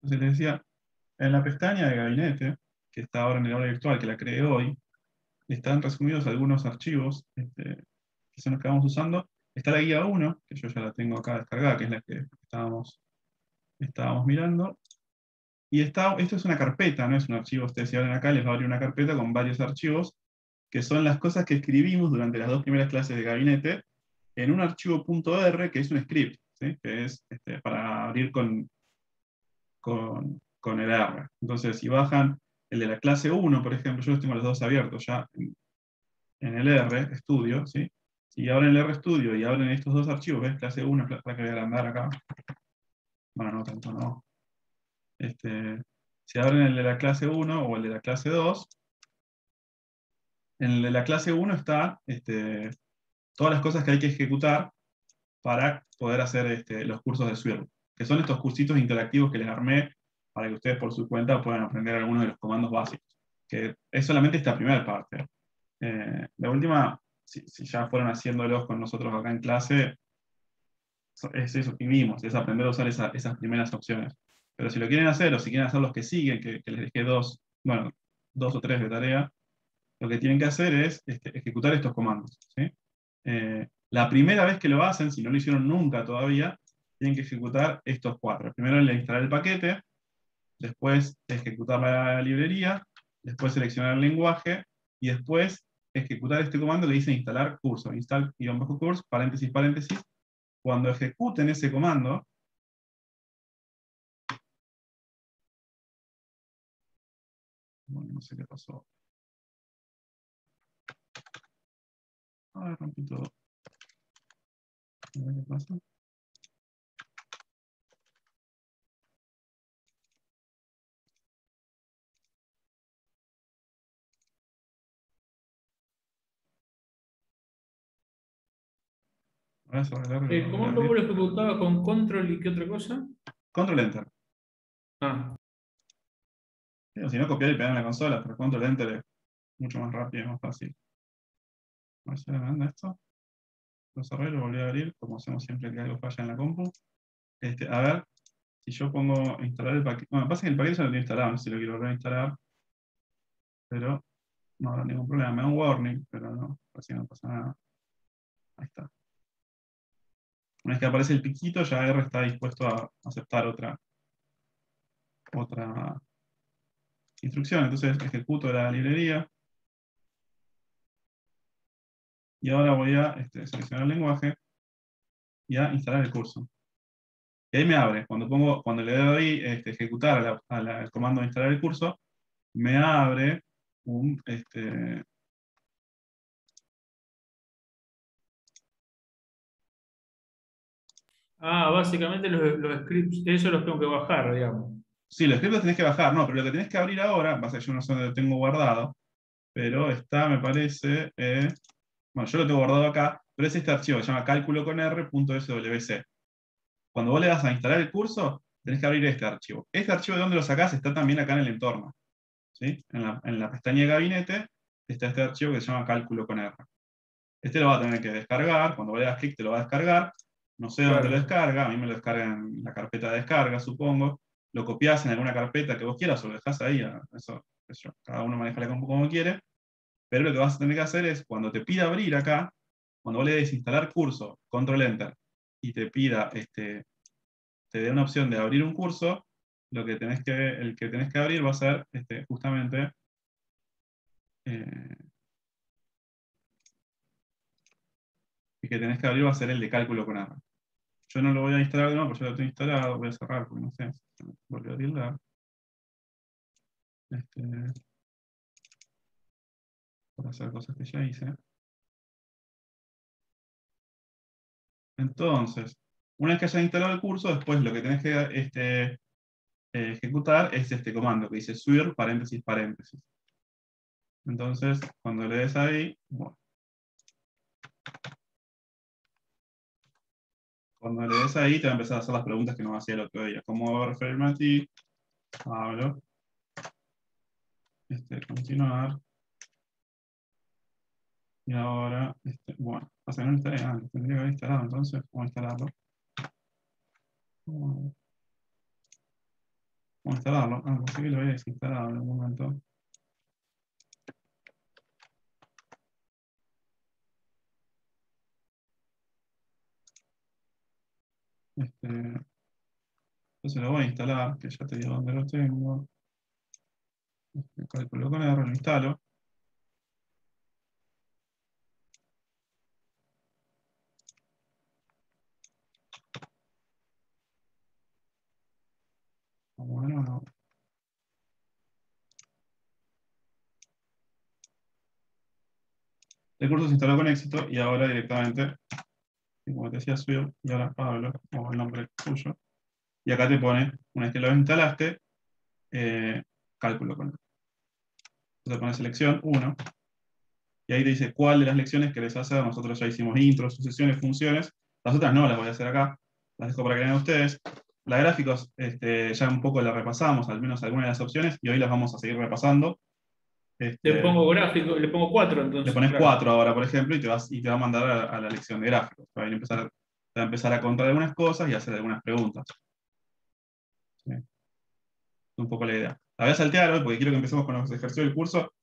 Entonces les decía, en la pestaña de gabinete, que está ahora en el aula virtual, que la creé hoy, están resumidos algunos archivos que son los que vamos usando. Está la guía 1, que yo ya la tengo acá descargada, que es la que estábamos mirando. Y esto es una carpeta, no es un archivo. Ustedes si abren acá, les va a abrir una carpeta con varios archivos, que son las cosas que escribimos durante las dos primeras clases de gabinete, en un archivo .r, que es un script, ¿sí? Que es para abrir con el R. Entonces, si bajan el de la clase 1, por ejemplo, yo los tengo los dos abiertos ya en el R Studio, ¿sí? Si abren el R Studio y abren estos dos archivos, ¿ves? Clase 1, para que voy a agrandar acá. Bueno, no tanto, no. Si abren el de la clase 1 o el de la clase 2, en el de la clase 1 está todas las cosas que hay que ejecutar para poder hacer los cursos de Swirl, que son estos cursitos interactivos que les armé para que ustedes por su cuenta puedan aprender algunos de los comandos básicos, que es solamente esta primera parte. La última, si ya fueron haciéndolos con nosotros acá en clase, es eso que vimos, es aprender a usar esas primeras opciones. Pero si lo quieren hacer, o si quieren hacer los que siguen, que les dejé dos o tres de tarea, lo que tienen que hacer es ejecutar estos comandos, ¿sí? La primera vez que lo hacen, si no lo hicieron nunca todavía, tienen que ejecutar estos cuatro. Primero el de instalar el paquete, después ejecutar la librería, después seleccionar el lenguaje, y después ejecutar este comando que dice instalar curso, install-curso, paréntesis, paréntesis. Cuando ejecuten ese comando, bueno, no sé qué pasó. A ver, rompí todo. A ver qué pasa. Ahora sobre el R lo voy a volver a ¿Cómo abrir. lo ejecutaba con control y qué otra cosa? Control Enter. Ah, Si no, copiar y pegar en la consola, pero Control Enter es mucho más rápido y más fácil. A ver si ahora me anda esto. Lo cerré, lo volví a abrir, como hacemos siempre que algo falla en la compu. A ver, si yo pongo instalar el paquete. Bueno, pasa que el paquete ya lo tengo instalado, no sé si lo quiero volver a instalar, pero no habrá ningún problema. Me da un warning, pero no, así no pasa nada. Ahí está. Una vez que aparece el piquito, ya R está dispuesto a aceptar otra instrucción. Entonces ejecuto la librería y ahora voy a seleccionar el lenguaje y a instalar el curso. Y ahí me abre. Cuando le doy ejecutar al comando de instalar el curso, me abre un. básicamente los scripts, eso los tengo que bajar, digamos. Sí, los scripts los tenés que bajar, no, pero lo que tenés que abrir ahora, pasa que yo no sé dónde lo tengo guardado, pero está, me parece. Bueno, yo lo tengo guardado acá, pero es este archivo que se llama cálculo con R.swc. Cuando vos le das a instalar el curso, tenés que abrir este archivo. Este archivo de dónde lo sacás está también acá en el entorno. ¿Sí? En la pestaña de gabinete está este archivo que se llama cálculo con R. Este lo va a tener que descargar, cuando le das clic te lo va a descargar, no sé dónde te lo Claro. descarga, a mí me lo descarga en la carpeta de descarga, supongo, lo copias en alguna carpeta que vos quieras o lo dejás ahí, eso, cada uno maneja la compu como quiere, pero lo que vas a tener que hacer es, cuando te pida abrir acá, cuando vos le des instalar curso, control enter, y te pida, te dé una opción de abrir un curso, el que tenés que abrir va a ser justamente eh, el que tenés que abrir va a ser el de cálculo con R. Yo no lo voy a instalar de nuevo porque ya lo tengo instalado, voy a cerrar porque no sé, volvió a tildar. Este, por hacer cosas que ya hice. Entonces, una vez que hayas instalado el curso, después lo que tenés que ejecutar es este comando que dice swirl paréntesis paréntesis. Entonces, cuando le des ahí, bueno, cuando le des ahí te va a empezar a hacer las preguntas que nos hacía el otro día. ¿Cómo referirme a ti? Hablo. Continuar. Y ahora, bueno, pasa que no lo instalé antes, tendría que haber instalado, entonces, vamos a instalarlo. instalarlo. Ah, pensé que lo había desinstalado en algún momento. Entonces lo voy a instalar, que ya te digo dónde lo tengo. Cálculo con R, lo instalo. Bueno, no. El curso se instaló con éxito y ahora directamente, como te decía, Swirl, y ahora Pablo, o el nombre tuyo. Y acá te pone, una vez que lo instalaste, cálculo con R. Entonces pones selección 1, y ahí te dice cuál de las lecciones querés hacer. Nosotros ya hicimos intros, sucesiones, funciones. Las otras no las voy a hacer acá, las dejo para que vean ustedes. La gráficos, ya un poco la repasamos, al menos algunas de las opciones, y hoy las vamos a seguir repasando. Le Este, pongo gráfico, le pongo 4 Le entonces, pones claro. 4 ahora, por ejemplo, y te va a mandar a la lección de gráficos. Te va a empezar a contar algunas cosas y a hacer algunas preguntas. ¿Sí? Es un poco la idea. La voy a saltear hoy porque quiero que empecemos con los ejercicios del curso.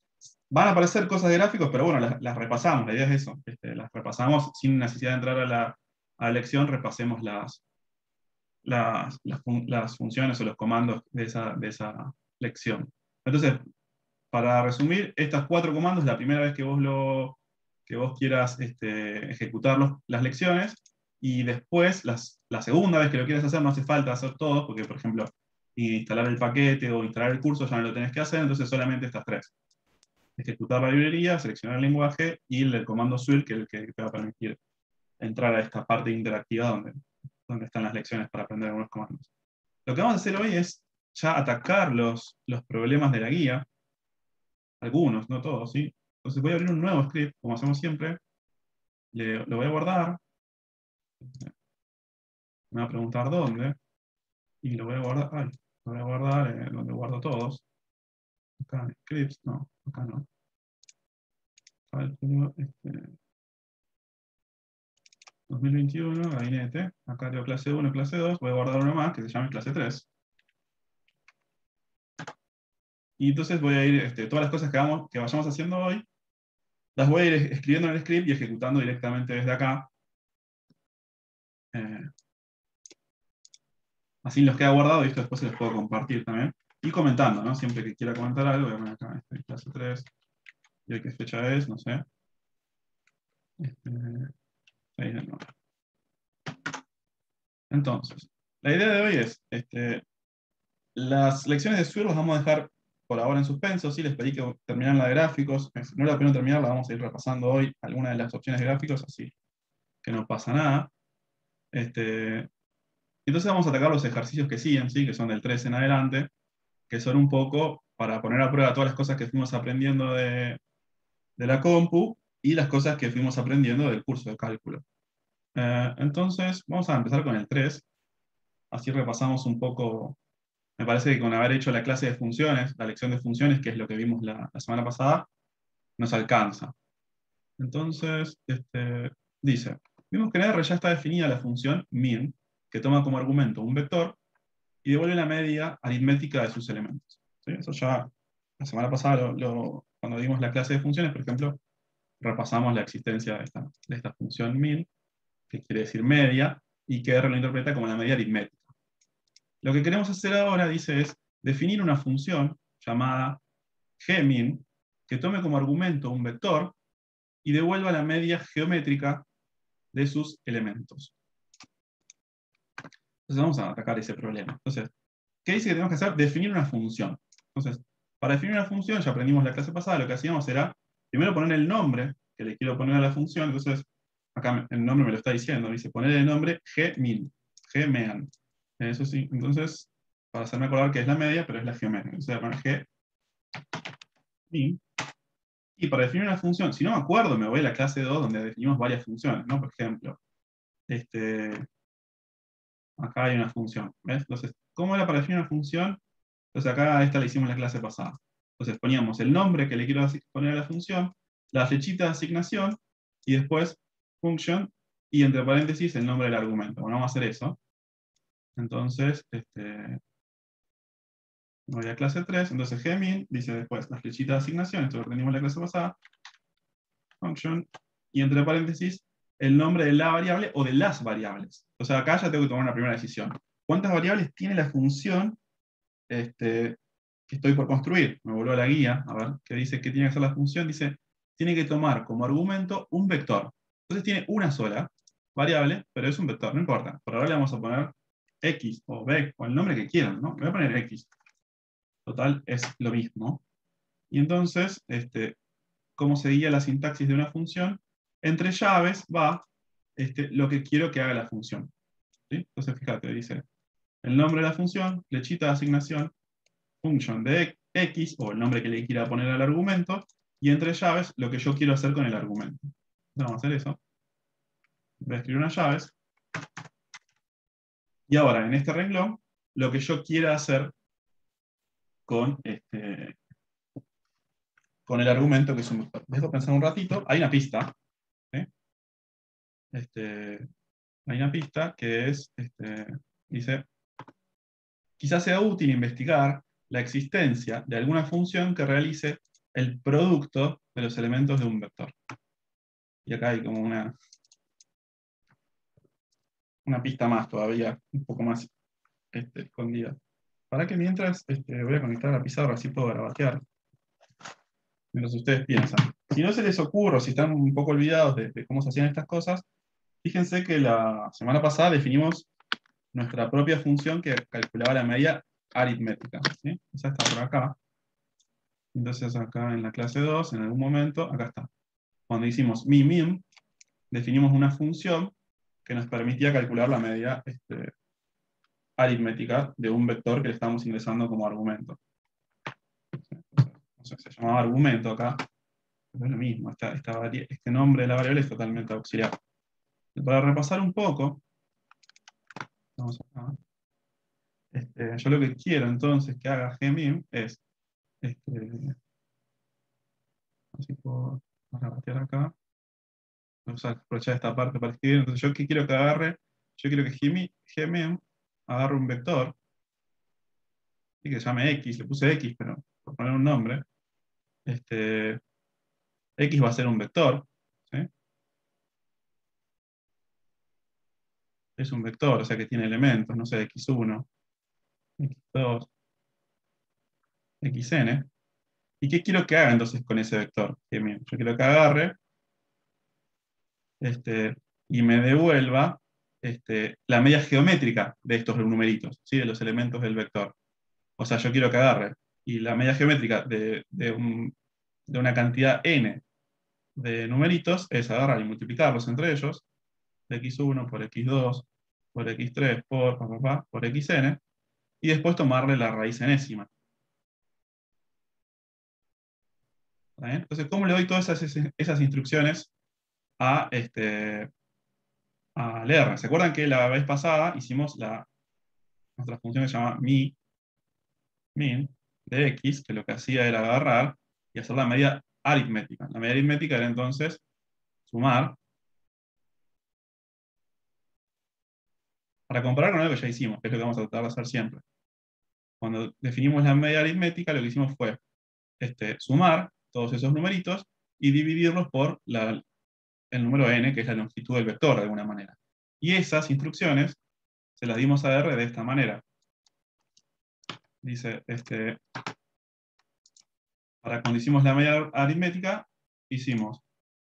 Van a aparecer cosas de gráficos, pero bueno, las repasamos. La idea es eso. Las repasamos sin necesidad de entrar a la lección, repasemos las funciones o los comandos de esa lección. Entonces, para resumir, estas 4 comandos, la primera vez que vos quieras ejecutar las lecciones, y después, la segunda vez que lo quieras hacer, no hace falta hacer todos, porque, por ejemplo, instalar el paquete o instalar el curso ya no lo tenés que hacer, entonces solamente estas 3. Ejecutar la librería, seleccionar el lenguaje y el comando swirl, que es el que te va a permitir entrar a esta parte interactiva donde están las lecciones para aprender algunos comandos. Lo que vamos a hacer hoy es ya atacar los problemas de la guía, algunos, no todos, ¿sí? Entonces voy a abrir un nuevo script, como hacemos siempre, lo voy a guardar, me va a preguntar dónde, y lo voy a guardar, lo voy a guardar donde guardo todos. Acá en scripts, no, acá no. Cálculo, 2021, gabinete, acá tengo clase 1, clase 2, voy a guardar uno más que se llame clase 3. Y entonces voy a ir, todas las cosas que vayamos haciendo hoy, las voy a ir escribiendo en el script y ejecutando directamente desde acá. Eh, Así los queda guardado y esto después se los puedo compartir también. Y comentando, ¿no? Siempre que quiera comentar algo, voy a poner acá, clase 3, y hoy qué fecha es, no sé. 6 de noviembre. Entonces, la idea de hoy es, las lecciones de Swirl las vamos a dejar por ahora en suspenso, sí, les pedí que terminaran la de gráficos, no era la pena terminar, la vamos a ir repasando hoy, algunas de las opciones de gráficos, así que no pasa nada. Entonces vamos a atacar los ejercicios que siguen, ¿sí? Que son del 3 en adelante, que son un poco para poner a prueba todas las cosas que fuimos aprendiendo de la compu y las cosas que fuimos aprendiendo del curso de cálculo. Entonces, vamos a empezar con el 3, así repasamos un poco. Me parece que con haber hecho la clase de funciones, la lección de funciones, que es lo que vimos la semana pasada, nos alcanza. Entonces, dice, vimos que en R ya está definida la función min, que toma como argumento un vector y devuelve la media aritmética de sus elementos. ¿Sí? Eso ya la semana pasada, cuando vimos la clase de funciones, por ejemplo, repasamos la existencia de esta función min, que quiere decir media, y que R lo interpreta como la media aritmética. Lo que queremos hacer ahora, dice, es definir una función llamada gmin, que tome como argumento un vector y devuelva la media geométrica de sus elementos. Entonces vamos a atacar ese problema. Entonces, ¿qué dice que tenemos que hacer? Definir una función. Entonces, para definir una función, ya aprendimos la clase pasada, lo que hacíamos era primero poner el nombre que le quiero poner a la función. Entonces, acá el nombre me lo está diciendo, dice poner el nombre gmin, gmean. Eso sí, entonces, para hacerme acordar que es la media, pero es la geométrica. Entonces voy a poner gmin. Y para definir una función, si no me acuerdo, me voy a la clase 2 donde definimos varias funciones, ¿no? Por ejemplo, acá hay una función, ¿ves? Entonces, ¿cómo era para definir una función? Entonces acá esta la hicimos en la clase pasada. Entonces poníamos el nombre que le quiero poner a la función, la flechita de asignación, y después function, y entre paréntesis el nombre del argumento. Bueno, vamos a hacer eso. Entonces, Me voy a clase 3, entonces gmin dice después la flechita de asignación, esto lo aprendimos en la clase pasada, function, y entre paréntesis, el nombre de la variable o de las variables. O sea, acá ya tengo que tomar una primera decisión. ¿Cuántas variables tiene la función que estoy por construir? Me vuelvo a la guía, a ver, qué dice que tiene que hacer la función. Dice, tiene que tomar como argumento un vector. Entonces tiene una sola variable, pero es un vector, no importa. Por ahora le vamos a poner x o b o el nombre que quieran, ¿no? Le voy a poner x. Total, es lo mismo. Y entonces, ¿cómo seguía la sintaxis de una función? Entre llaves va lo que quiero que haga la función. ¿Sí? Entonces, fíjate, dice el nombre de la función, flechita de asignación, function de x, o el nombre que le quiera poner al argumento, y entre llaves, lo que yo quiero hacer con el argumento. Vamos a hacer eso. Voy a escribir unas llaves. Y ahora, en este renglón, lo que yo quiera hacer con, con el argumento, que es un vector. Dejo pensar un ratito. Hay una pista. ¿Sí? Hay una pista que es, dice, quizás sea útil investigar la existencia de alguna función que realice el producto de los elementos de un vector. Y acá hay como una pista más todavía, un poco más escondida. Para que mientras voy a conectar a la pizarra, así puedo grabatear. Mientras ustedes piensan. Si no se les ocurre, si están un poco olvidados de cómo se hacían estas cosas, fíjense que la semana pasada definimos nuestra propia función que calculaba la media aritmética. ¿Sí? Esa está por acá. Entonces acá en la clase 2, en algún momento, acá está. Cuando hicimos min, definimos una función que nos permitía calcular la media aritmética de un vector que le estamos ingresando como argumento. Entonces, se llamaba argumento acá, pero es lo mismo, este nombre de la variable es totalmente auxiliar. Y para repasar un poco, vamos acá. Yo lo que quiero entonces que haga gmin es, así puedo rabatear acá, vamos a aprovechar esta parte para escribir. Entonces, ¿yo qué quiero que agarre? Yo quiero que gmin agarre un vector, y que se llame x, le puse x, pero por poner un nombre, x va a ser un vector, ¿sí? Es un vector, o sea que tiene elementos, no sé, x1, x2, xn. ¿Y qué quiero que haga entonces con ese vector? Gmin? Yo quiero que agarre y me devuelva la media geométrica de estos numeritos, ¿sí? De los elementos del vector. O sea, yo quiero que agarre, y la media geométrica de una cantidad n de numeritos es agarrar y multiplicarlos entre ellos, x1 por x2, por x3, por xn, y después tomarle la raíz enésima. ¿Está bien? Entonces, ¿cómo le doy todas esas instrucciones a al R? ¿Se acuerdan que la vez pasada hicimos nuestra función que se llama min de x, que lo que hacía era agarrar y hacer la media aritmética? La media aritmética era entonces sumar, para comparar con algo que ya hicimos, que es lo que vamos a tratar de hacer siempre. Cuando definimos la media aritmética, lo que hicimos fue sumar todos esos numeritos y dividirlos por el número n, que es la longitud del vector de alguna manera. Y esas instrucciones se las dimos a R de esta manera. Dice, para cuando hicimos la media aritmética, hicimos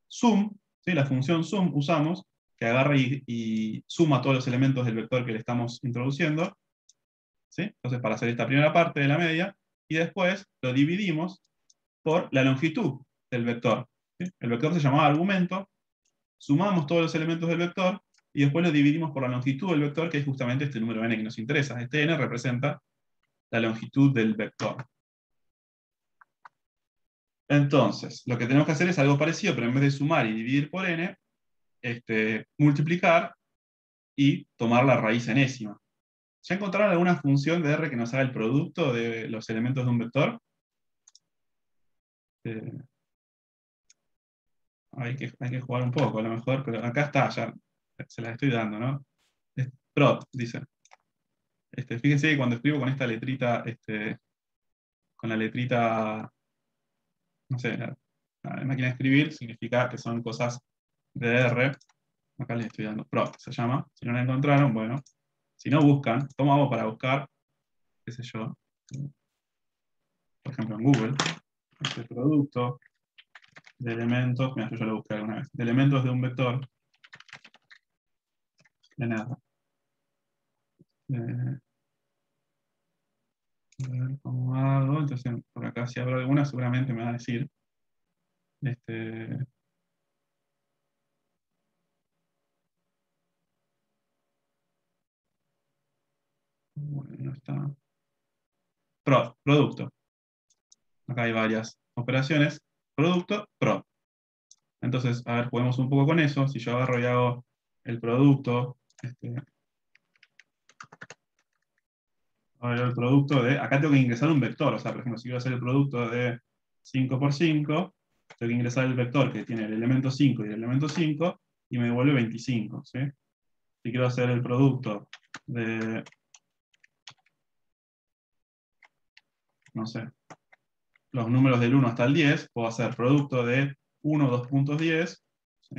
sum, ¿sí? La función sum usamos, que agarra y suma todos los elementos del vector que le estamos introduciendo. ¿Sí? Entonces, para hacer esta primera parte de la media, y después lo dividimos por la longitud del vector. ¿Sí? El vector se llamaba argumento, sumamos todos los elementos del vector, y después lo dividimos por la longitud del vector, que es justamente este número n que nos interesa. Este n representa la longitud del vector. Entonces, lo que tenemos que hacer es algo parecido, pero en vez de sumar y dividir por n, multiplicar y tomar la raíz enésima. ¿Ya encontraron alguna función de R que nos haga el producto de los elementos de un vector? Hay que jugar un poco, a lo mejor, pero acá está, ya se las estoy dando, ¿no? Prot, dice. Fíjense que cuando escribo con esta letrita con la letrita, no sé, la máquina de escribir, significa que son cosas de R. Acá les estoy dando prot, se llama. Si no la encontraron, bueno. Si no buscan, ¿cómo hago para buscar? ¿Qué sé yo? Por ejemplo, en Google, este producto de elementos, mira, yo ya lo busqué alguna vez, de elementos de un vector, de nada. A ver cómo hago. Entonces, por acá si abro alguna, seguramente me va a decir. Este, bueno, no está. Producto. Acá hay varias operaciones. Producto, pro. Entonces, a ver, juguemos un poco con eso. Si yo agarro y hago el producto, el producto de, acá tengo que ingresar un vector, o sea, por ejemplo, si quiero hacer el producto de 5 por 5, tengo que ingresar el vector que tiene el elemento 5 y el elemento 5, y me devuelve 25, ¿sí? Si quiero hacer el producto de, no sé, los números del 1 hasta el 10, puedo hacer producto de 1, 2 puntos 10, ¿sí?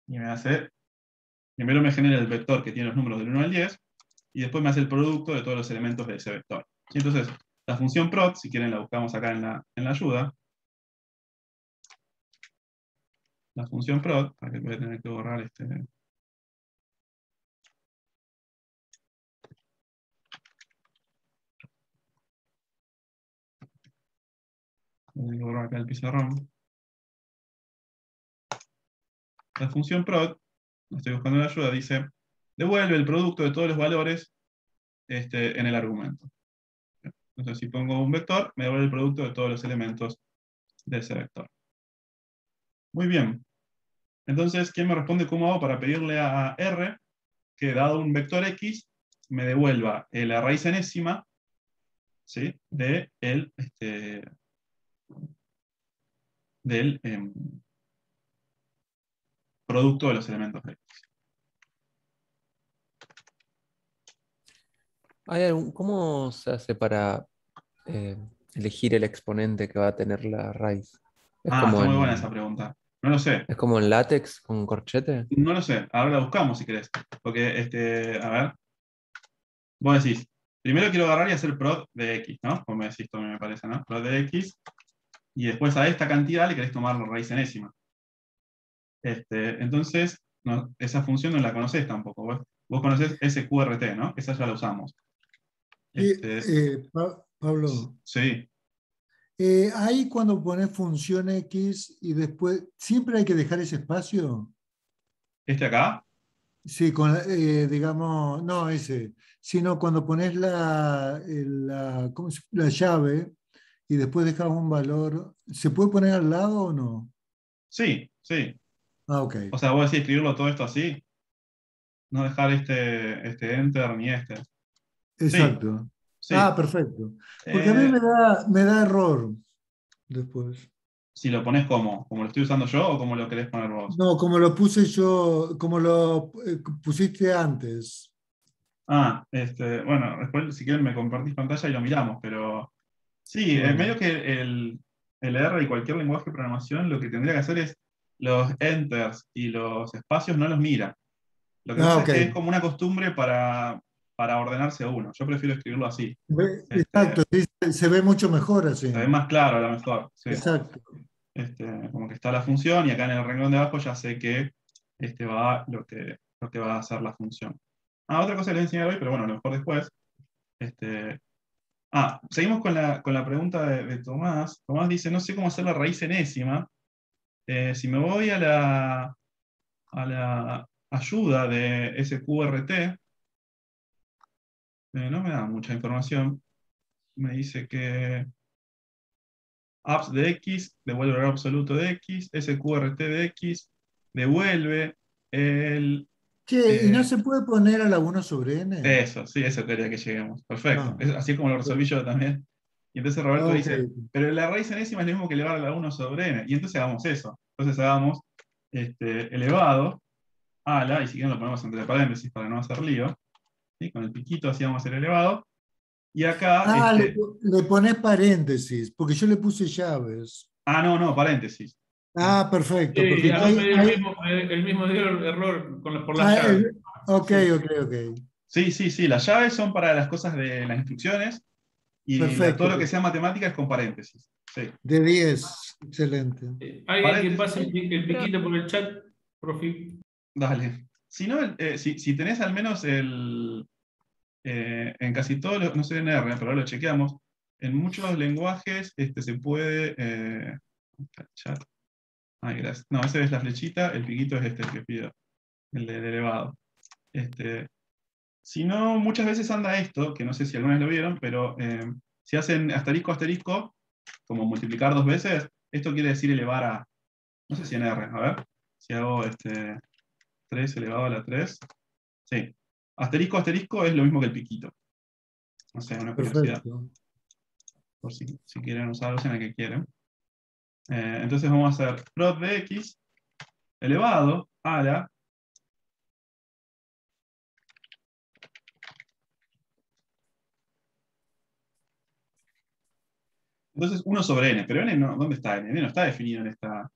Y me hace, primero me genera el vector que tiene los números del 1 al 10, y después me hace el producto de todos los elementos de ese vector. ¿Sí? Entonces, la función prod, si quieren la buscamos acá en la ayuda. La función prod, para que voy a tener que borrar este. Voy a borrar acá el pizarrón. La función prod, la estoy buscando en la ayuda, dice, devuelve el producto de todos los valores en el argumento. Entonces, si pongo un vector, me devuelve el producto de todos los elementos de ese vector. Muy bien. Entonces, ¿quién me responde cómo hago para pedirle a R que, dado un vector X, me devuelva la raíz enésima, ¿sí? Del producto de los elementos de X? ¿Cómo se hace para eh, elegir el exponente que va a tener la raíz? ¿Es Ah, está como muy buena esa en, pregunta. No lo sé. es como en látex con corchete? No lo sé. Ahora la buscamos si querés. Porque, a ver, vos decís, primero quiero agarrar y hacer prod de X, ¿no? Como me decís, esto me parece, ¿no? Prod de X. Y después a esta cantidad le querés tomar la raíz enésima. Entonces, no, esa función no la conocés tampoco. Vos conocés SQRT, ¿no? Esa ya la usamos. Y, Este, Pablo, sí. ahí cuando pones función X y después, ¿siempre hay que dejar ese espacio? ¿Este acá? Sí, digamos, no ese, sino cuando pones la llave y después dejas un valor, ¿se puede poner al lado o no? Sí, sí. Ah, ok. O sea, vos decís escribirlo todo esto así. No dejar este enter ni este. Sí, Exacto. Ah, sí. perfecto. Porque a mí Eh, me da error después. si lo pones como lo estoy usando yo o como lo querés poner vos. No, como lo puse yo, como lo pusiste antes. Ah, bueno, después si quieren me compartís pantalla y lo miramos, pero sí, Bueno. medio que el R y cualquier lenguaje de programación lo que tendría que hacer es los enters y los espacios no los mira. Lo que Ah, pasa es ok. que es como una costumbre para ordenarse uno. Yo prefiero escribirlo así. Exacto, sí, se ve mucho mejor así. Se ve más claro a lo mejor. Sí. Exacto. Como que está la función y acá en el renglón de abajo ya sé que va lo que va a hacer la función. Otra cosa que les voy a enseñar hoy, pero bueno, a lo mejor después. Este, seguimos con la pregunta de Tomás. Tomás dice, no sé cómo hacer la raíz enésima. Si me voy a la ayuda de SQRT, no me da mucha información. Me dice que apps de X, devuelve el valor absoluto de X, SQRT de X, devuelve el. Che, ¿y no eh, se puede poner a la 1 sobre n? Eso, sí, eso quería que lleguemos. Perfecto. Ah, Así como lo resolví yo también. Y entonces Roberto ok. dice, pero la raíz enésima es lo mismo que elevar a la 1 sobre n. Y entonces hagamos eso. Entonces hagamos elevado a la, y si quieren lo ponemos entre paréntesis para no hacer lío. ¿Sí? Con el piquito hacíamos el elevado. Y acá, Ah, le pones paréntesis, porque yo le puse llaves. no, paréntesis. Ah, perfecto, Sí, a perfecto. mí me dio el mismo error por las Ah, llaves. ok, Sí. ok, ok. Sí, las llaves son para las cosas de las instrucciones y todo Perfecto. lo que sea matemática es con paréntesis. Sí. De 10, excelente. Alguien que pase Paréntesis, el Pero, piquito por el chat, profe. dale. Si no, si tenés al menos en casi todos los, no sé en R, pero ahora lo chequeamos, en muchos lenguajes se puede, chat. Ay, gracias. No, ese es la flechita, el piquito es el que pido, el de elevado. Este, si no, muchas veces anda esto, que no sé si alguna vez lo vieron, pero si hacen asterisco, asterisco, como multiplicar dos veces, esto quiere decir elevar a, no sé si en R, a ver, si hago 3 elevado a la 3, sí. Asterisco, asterisco es lo mismo que el piquito. No sé, una curiosidad, Perfecto. por si quieren usarlos en el que quieren. Entonces vamos a hacer prod de x elevado a la. Entonces 1 sobre n, pero n no, ¿dónde está n? N no está definido en esta.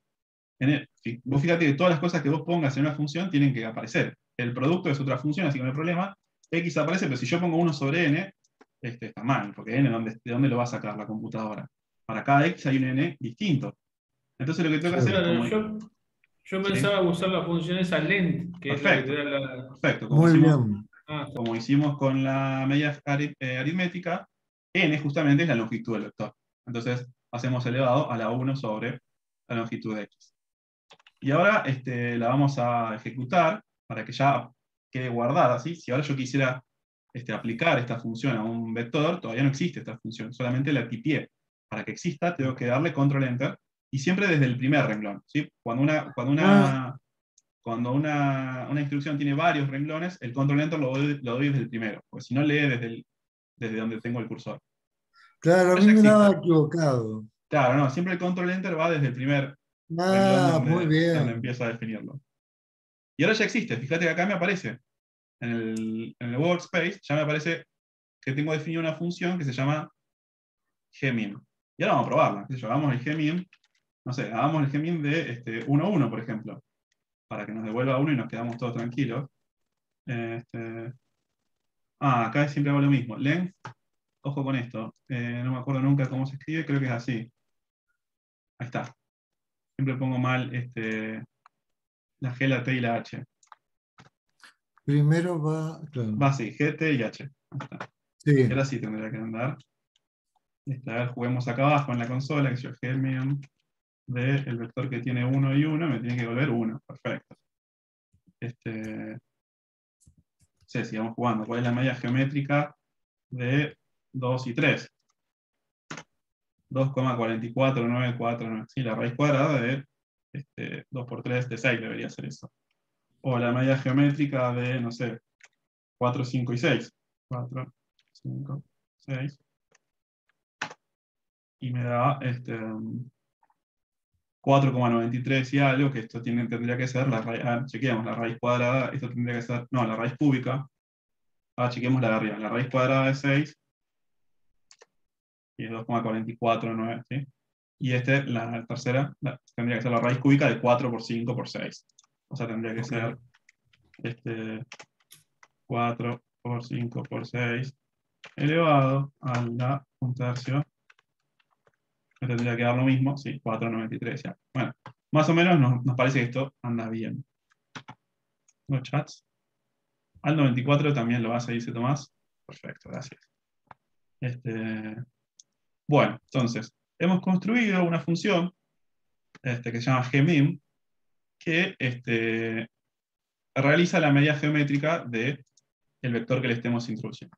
Vos fíjate que todas las cosas que vos pongas en una función tienen que aparecer. El producto es otra función, así que no hay problema. X aparece, pero si yo pongo 1 sobre n, está mal, porque n, ¿de dónde lo va a sacar la computadora? Para cada x hay un n distinto. Entonces lo que tengo que hacer es Claro, como. yo ¿Sí? pensaba usar la función esa lent, que es la que te Perfecto, da la. perfecto. Muy bien. Ah, Como hicimos con la medida aritmética, n justamente es la longitud del vector. Entonces hacemos elevado a la 1 sobre la longitud de x. Y ahora la vamos a ejecutar para que ya quede guardada. ¿Sí? Si ahora yo quisiera aplicar esta función a un vector, todavía no existe esta función, solamente la tipié. Para que exista, tengo que darle control enter, y siempre desde el primer renglón. ¿Sí? Ah, Cuando una instrucción tiene varios renglones, el control enter lo doy desde el primero, porque si no lee desde donde tengo el cursor. claro, a Ahora mí ya me daba existe. equivocado. Claro, no, siempre el control enter va desde el primer renglón Ah, muy donde bien. empiezo a definirlo. Y ahora ya existe, fíjate que acá me aparece, en el workspace, ya me aparece que tengo definida una función que se llama gmin. Y ahora vamos a probarla. ¿Qué sé yo? Hagamos el gmin, no sé, hagamos el gmin de 1, 1, por ejemplo, para que nos devuelva 1 y nos quedamos todos tranquilos. Acá siempre hago lo mismo. Length, ojo con esto. No me acuerdo nunca cómo se escribe, creo que es así. Ahí está. Siempre pongo mal la G, la T y la H. Primero va, claro. Va así, G, T y H. Ahí está. Y Sí, ahora sí tendría que andar. A ver, juguemos acá abajo en la consola, que yo Gmin del vector que tiene 1 y 1, me tiene que volver 1. Perfecto. Sí, sigamos jugando. ¿Cuál es la medida geométrica de 2 y 3? 2,44949. Sí, la raíz cuadrada de 2 por 3 de 6 debería ser eso. O la medida geométrica de, no sé, 4, 5 y 6. 4, 5, 6. Y me da 4,93 y algo, que esto tendría que ser la raíz. Chequeamos la raíz cuadrada, esto tendría que ser, no, la raíz cúbica. Chequemos la de arriba. La raíz cuadrada de 6 y es 2,449, ¿sí? Y la tercera, tendría que ser la raíz cúbica de 4 por 5 por 6. O sea, tendría que ok. ser 4 por 5 por 6 elevado a la 1/3. Me tendría que dar lo mismo, sí, 4,93 ya. Bueno, más o menos nos parece que esto anda bien. Los chats. Al 94 también lo vas a dice Tomás. Perfecto, gracias. Bueno, entonces, hemos construido una función que se llama gmin, que realiza la medida geométrica del vector que le estemos introduciendo.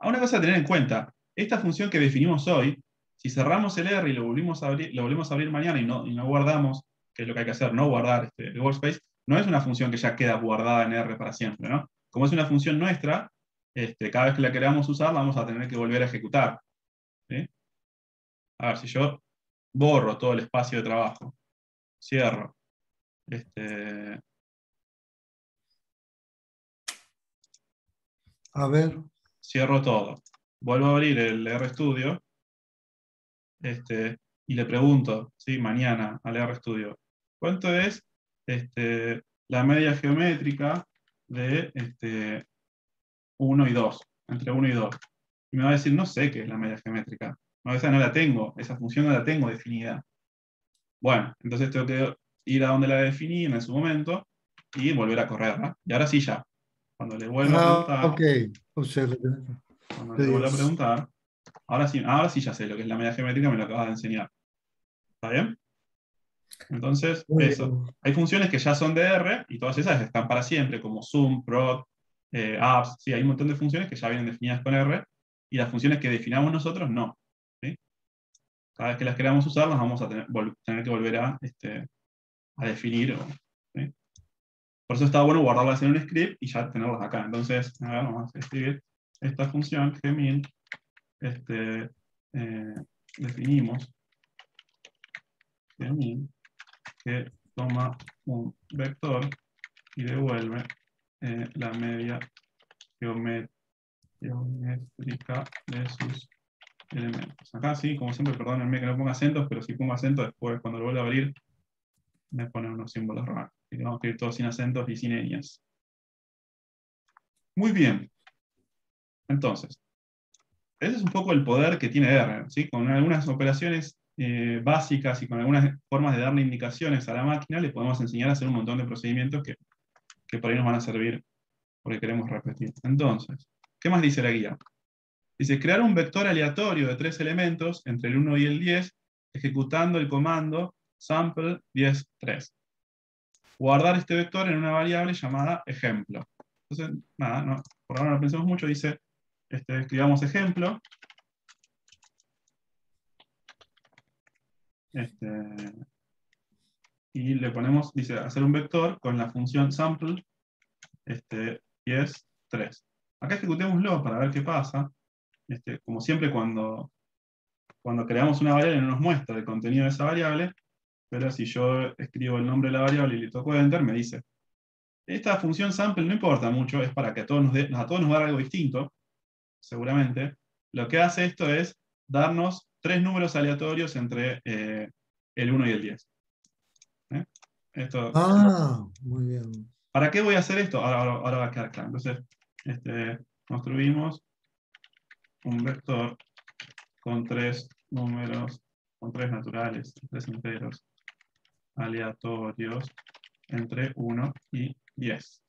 Una cosa a tener en cuenta, esta función que definimos hoy, si cerramos el R y lo volvemos a abrir mañana y no guardamos, que es lo que hay que hacer, no guardar el workspace, no es una función que ya queda guardada en R para siempre, ¿no? Como es una función nuestra, cada vez que la queramos usar, la vamos a tener que volver a ejecutar. ¿Sí? A ver, si yo borro todo el espacio de trabajo, cierro, A ver. cierro todo, vuelvo a abrir el RStudio, y le pregunto, ¿sí? Mañana al RStudio, ¿cuánto es la media geométrica de 1 y 2, entre 1 y 2? Y me va a decir, no sé qué es la media geométrica. No, esa no la tengo, esa función no la tengo definida. Bueno, entonces tengo que ir a donde la definí en su momento y volver a correrla. Y ahora sí ya. Cuando le vuelvo a preguntar, ok. cuando le vuelvo a preguntar, ahora sí ya sé lo que es la media geométrica, me lo acabas de enseñar. ¿Está bien? Entonces, Muy eso. bien. Hay funciones que ya son de R y todas esas están para siempre, como zoom, prod, apps. Sí, hay un montón de funciones que ya vienen definidas con R y las funciones que definamos nosotros no. ¿Sí? Cada vez que las queramos usar, las vamos a tener que volver a definir. ¿Sí? Por eso está bueno guardarlas en un script y ya tenerlas acá. Entonces, a ver, vamos a escribir esta función gmin. Definimos gmin que toma un vector y devuelve la media geométrica de sus elementos. Acá sí, como siempre, perdónenme que no ponga acentos, pero si pongo acentos después, cuando lo vuelva a abrir, me pone unos símbolos raros. Así que vamos a escribir todo sin acentos y sin líneas. Muy bien. Entonces, ese es un poco el poder que tiene R, ¿sí? Con algunas operaciones básicas y con algunas formas de darle indicaciones a la máquina, le podemos enseñar a hacer un montón de procedimientos que por ahí nos van a servir porque queremos repetir. Entonces, ¿qué más dice la guía? Dice, crear un vector aleatorio de 3 elementos entre el 1 y el 10, ejecutando el comando sample 10.3. Guardar este vector en una variable llamada ejemplo. Entonces, nada, no, por ahora no pensemos mucho, dice, escribamos ejemplo. Y le ponemos, dice, hacer un vector con la función sample 10.3. Acá ejecutémoslo para ver qué pasa. Como siempre, cuando creamos una variable no nos muestra el contenido de esa variable, pero si yo escribo el nombre de la variable y le toco Enter, me dice, esta función sample no importa mucho, es para que a todos nos va a dar algo distinto, seguramente. Lo que hace esto es darnos 3 números aleatorios entre el 1 y el 10. Muy bien. ¿Para qué voy a hacer esto? Ahora va a quedar claro. Entonces, construimos un vector con 3 números, con 3 naturales, 3 enteros aleatorios entre 1 y 10.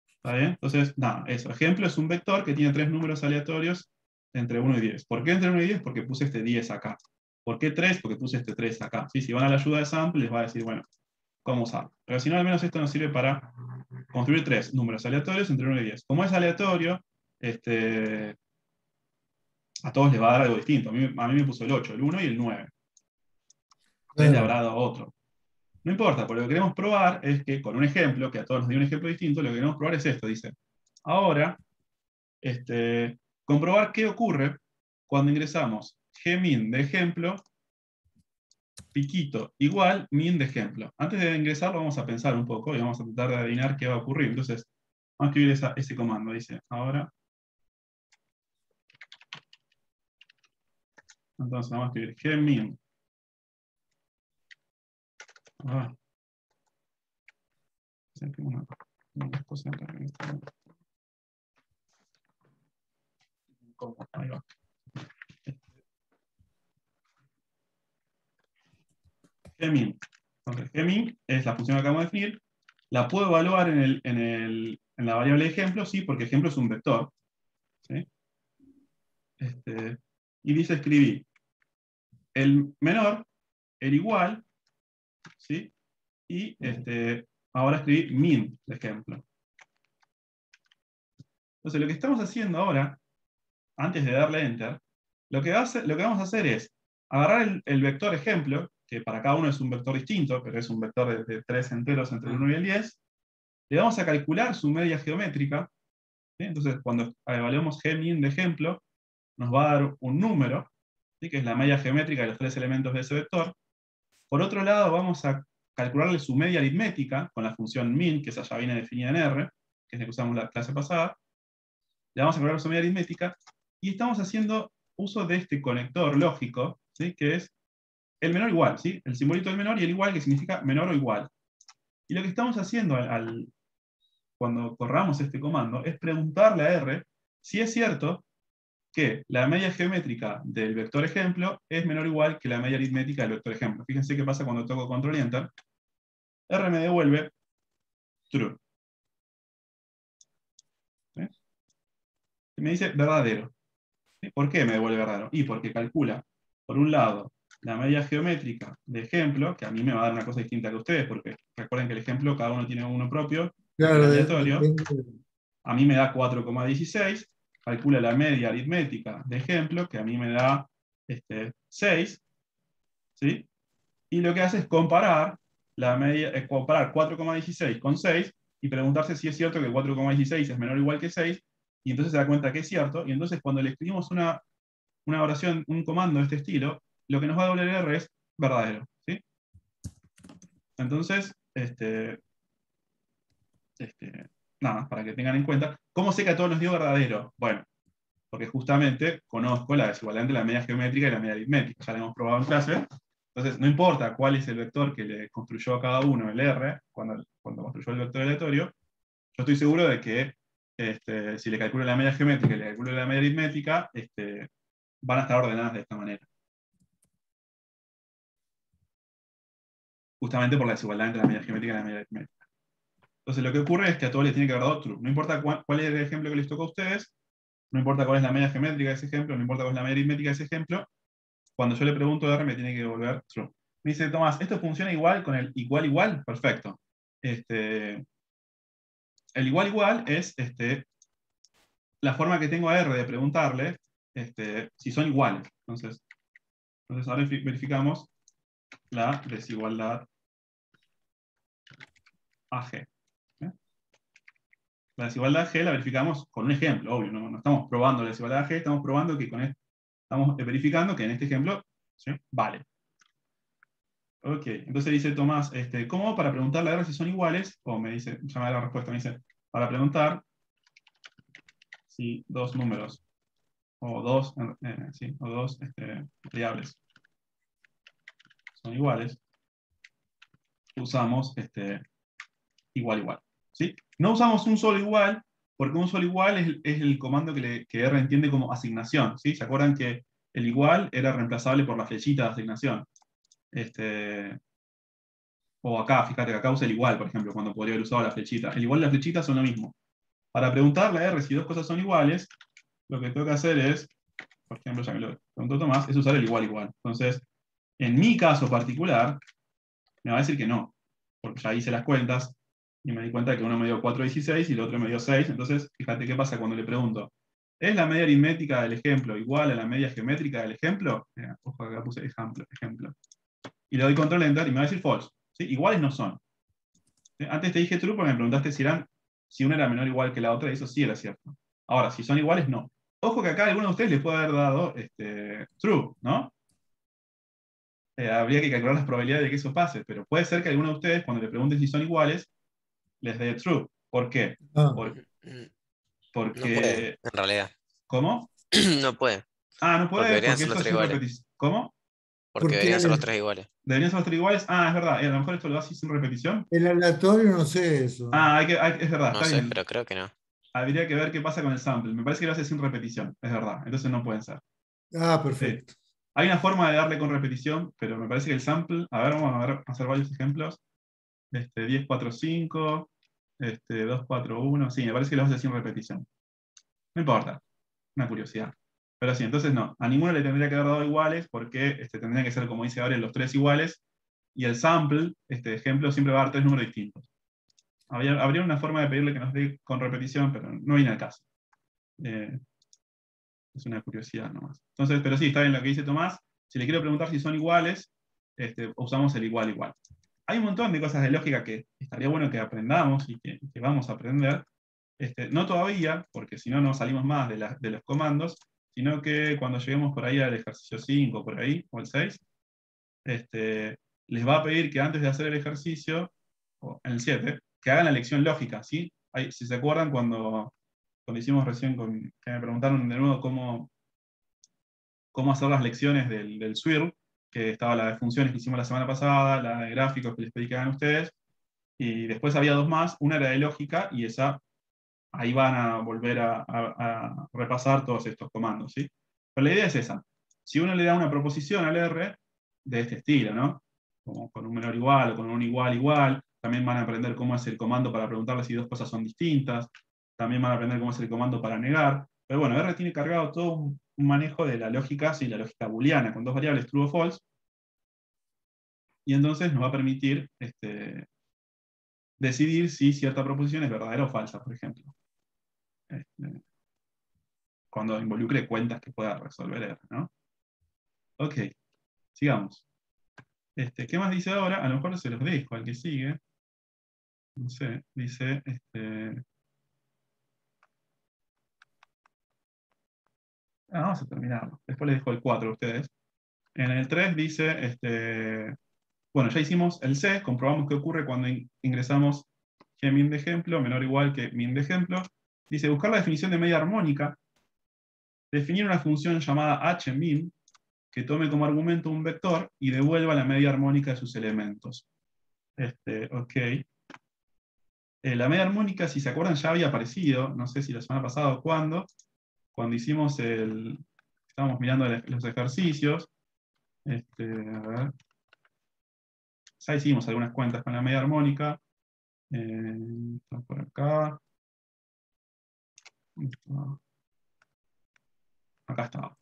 ¿Está bien? Entonces, nada, eso. Ejemplo es un vector que tiene 3 números aleatorios entre 1 y 10. ¿Por qué entre 1 y 10? Porque puse este 10 acá. ¿Por qué 3? Porque puse este 3 acá. ¿Sí? Si van a la ayuda de sample, les va a decir, bueno, cómo usarlo. Pero si no, al menos esto nos sirve para construir 3 números aleatorios entre 1 y 10. Como es aleatorio, a todos les va a dar algo distinto. A mí me puso el 8, el 1 y el 9. A ustedes le habrá dado otro. No importa, porque lo que queremos probar es que con un ejemplo, que a todos nos dio un ejemplo distinto, lo que queremos probar es esto. Dice, ahora, comprobar qué ocurre cuando ingresamos gmin de ejemplo, piquito igual min de ejemplo. Antes de ingresar vamos a pensar un poco y vamos a tratar de adivinar qué va a ocurrir. Entonces, vamos a escribir ese comando. Dice, ahora, entonces vamos a escribir gmin. Ahí va. Gmin. Entonces, gmin es la función que acabamos de definir. La puedo evaluar en la variable ejemplo, sí, porque ejemplo es un vector. ¿Sí? Y dice escribir el menor, el igual, ¿sí? Y ahora escribí min de ejemplo. Entonces lo que estamos haciendo ahora, antes de darle enter, lo que vamos a hacer es agarrar el vector ejemplo, que para cada uno es un vector distinto, pero es un vector de 3 enteros entre el 1 y el 10, le vamos a calcular su media geométrica. ¿Sí? Entonces cuando evaluemos gmin de ejemplo, nos va a dar un número, ¿sí? Que es la media geométrica de los 3 elementos de ese vector. Por otro lado, vamos a calcularle su media aritmética con la función min, que esa ya viene definida en R, que es la que usamos la clase pasada. le vamos a calcular su media aritmética, y estamos haciendo uso de este conector lógico, ¿sí? Que es el menor igual, ¿sí? El simbolito del menor y el igual, que significa menor o igual. Y lo que estamos haciendo cuando corramos este comando es preguntarle a R si es cierto que la media geométrica del vector ejemplo es menor o igual que la media aritmética del vector ejemplo. Fíjense qué pasa cuando toco control y enter. R me devuelve true. ¿Sí? Y me dice verdadero. ¿Sí? ¿Por qué me devuelve verdadero? Y porque calcula, por un lado, la media geométrica de ejemplo, que a mí me va a dar una cosa distinta que a ustedes, porque recuerden que el ejemplo cada uno tiene uno propio, Claro, aleatorio. depende. A mí me da 4,16, calcula la media aritmética de ejemplo, que a mí me da 6, ¿sí? Y lo que hace es comparar comparar 4,16 con 6 y preguntarse si es cierto que 4,16 es menor o igual que 6, y entonces se da cuenta que es cierto, y entonces cuando le escribimos una oración, un comando de este estilo, lo que nos va a devolver R es verdadero, ¿sí? Entonces, nada más para que tengan en cuenta. ¿Cómo sé que a todos nos dio verdadero? Bueno, porque justamente conozco la desigualdad entre la media geométrica y la media aritmética, ya la hemos probado en clase. Entonces, no importa cuál es el vector que le construyó a cada uno el R, cuando construyó el vector aleatorio, yo estoy seguro de que si le calculo la media geométrica y le calculo la media aritmética, van a estar ordenadas de esta manera. Justamente por la desigualdad entre la media geométrica y la media aritmética. Entonces, lo que ocurre es que a todos les tiene que haber dado true. No importa cuál es el ejemplo que les tocó a ustedes, no importa cuál es la media geométrica de ese ejemplo, no importa cuál es la media aritmética de ese ejemplo, cuando yo le pregunto a R me tiene que devolver true. Me dice, Tomás, ¿esto funciona igual con el igual igual? Perfecto. El igual igual es la forma que tengo a R de preguntarle si son iguales. Entonces ahora verificamos la desigualdad AG. ¿eh? La desigualdad G la verificamos con un ejemplo, obvio, no estamos probando la desigualdad G, estamos probando que estamos verificando que en este ejemplo, ¿sí? Vale. Ok, entonces dice Tomás, ¿cómo para preguntarle a R si son iguales? O me dice, ya me da la respuesta, me dice, para preguntar si dos números, o dos, sí, o dos variables son iguales, usamos igual igual. ¿Sí? No usamos un solo igual, porque un solo igual es el comando que R entiende como asignación. ¿Sí? ¿Se acuerdan que el igual era reemplazable por la flechita de asignación? O acá, fíjate que acá usa el igual, por ejemplo, cuando podría haber usado la flechita. El igual y la flechita son lo mismo. Para preguntarle a R si dos cosas son iguales, lo que tengo que hacer es, por ejemplo, ya me lo preguntó Tomás, es usar el igual igual. Entonces, en mi caso particular, me va a decir que no, porque ya hice las cuentas y me di cuenta que uno me dio 4,16 y el otro me dio 6. Entonces, fíjate qué pasa cuando le pregunto, ¿es la media aritmética del ejemplo igual a la media geométrica del ejemplo? Ojo, acá puse ejemplo. Y le doy control enter y me va a decir false. ¿Sí? Iguales no son. ¿Sí? Antes te dije true porque me preguntaste si una era menor o igual que la otra, y eso sí era cierto. Ahora, si son iguales, no. Ojo que acá alguno de ustedes les puede haber dado true, ¿no? Habría que calcular las probabilidades de que eso pase, pero puede ser que alguno de ustedes, cuando le pregunten si son iguales, les dé true. ¿Por qué? Ah, No puede, Porque... en realidad. ¿Cómo? No puede, Ah, no porque puede, deberían porque ser los esto es tres sin iguales. repetición. ¿Cómo? Porque porque deberían ser los tres iguales. ¿Deberían ser los tres iguales? Ah, es verdad. A lo mejor esto lo hace sin repetición. el aleatorio no sé eso. Ah, es verdad, No está sé, bien. pero creo que no. Habría que ver qué pasa con el sample. Me parece que lo hace sin repetición, es verdad. Entonces no pueden ser. Ah, Sí. perfecto. Hay una forma de darle con repetición, pero me parece que el sample, a ver, vamos a hacer varios ejemplos. 10, 4, 5, 2, 4, 1. Sí, me parece que lo hace sin repetición. No importa, una curiosidad. Pero sí, entonces no, a ninguno le tendría que haber dado iguales porque tendrían que ser, como dice Gabriel, los tres iguales. Y el sample, este ejemplo, siempre va a dar tres números distintos. Habría una forma de pedirle que nos dé con repetición, pero no viene al caso. Es una curiosidad nomás. Entonces, pero sí, está bien lo que dice Tomás. Si le quiero preguntar si son iguales, usamos el igual igual. Hay un montón de cosas de lógica que estaría bueno que aprendamos y que vamos a aprender. No todavía, porque si no, no salimos más de los comandos, sino que cuando lleguemos por ahí al ejercicio 5, por ahí, o el 6, les va a pedir que antes de hacer el ejercicio, o en el 7, que hagan la lección lógica, ¿sí? Si se acuerdan, cuando cuando hicimos recién, que me preguntaron de nuevo cómo hacer las lecciones del SWIRL, que estaba la de funciones que hicimos la semana pasada, la de gráficos que les pedí que hagan ustedes, y después había dos más, una era de lógica, y esa, ahí van a volver a repasar todos estos comandos, ¿sí? Pero la idea es esa. Si uno le da una proposición al R, de este estilo, ¿no? Como con un menor igual o con un igual igual, también van a aprender cómo es el comando para preguntarle si dos cosas son distintas, también van a aprender cómo es el comando para negar, pero bueno, R tiene cargado todo un manejo de la lógica, sí, la lógica booleana, con dos variables, true o false, y entonces nos va a permitir decidir si cierta proposición es verdadera o falsa, por ejemplo. Cuando involucre cuentas que pueda resolver R, ¿no? Ok, sigamos. ¿Qué más dice ahora? A lo mejor se los dejo al que sigue. No sé, dice, vamos a terminarlo. Después les dejo el 4 a ustedes. En el 3 dice, bueno, ya hicimos el C, comprobamos qué ocurre cuando ingresamos gmin de ejemplo, menor o igual que min de ejemplo. Dice, buscar la definición de media armónica, definir una función llamada hmin, que tome como argumento un vector y devuelva la media armónica de sus elementos. Ok. La media armónica, si se acuerdan, ya había aparecido, no sé si la semana pasada o cuándo, cuando hicimos estábamos mirando los ejercicios. A ver. Ya hicimos algunas cuentas con la media armónica. Está por acá. Acá está.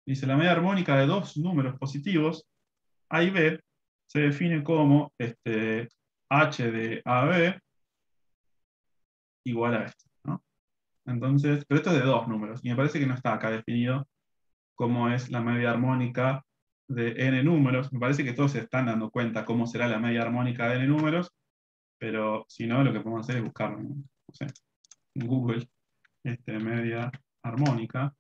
Dice, la media armónica de dos números positivos, A y B, se define como H de AB igual a esto, ¿no? Entonces, pero esto es de dos números, y me parece que no está acá definido cómo es la media armónica de n números. Me parece que todos se están dando cuenta cómo será la media armónica de n números, pero si no, lo que podemos hacer es buscarlo, no sé, en Google, media armónica,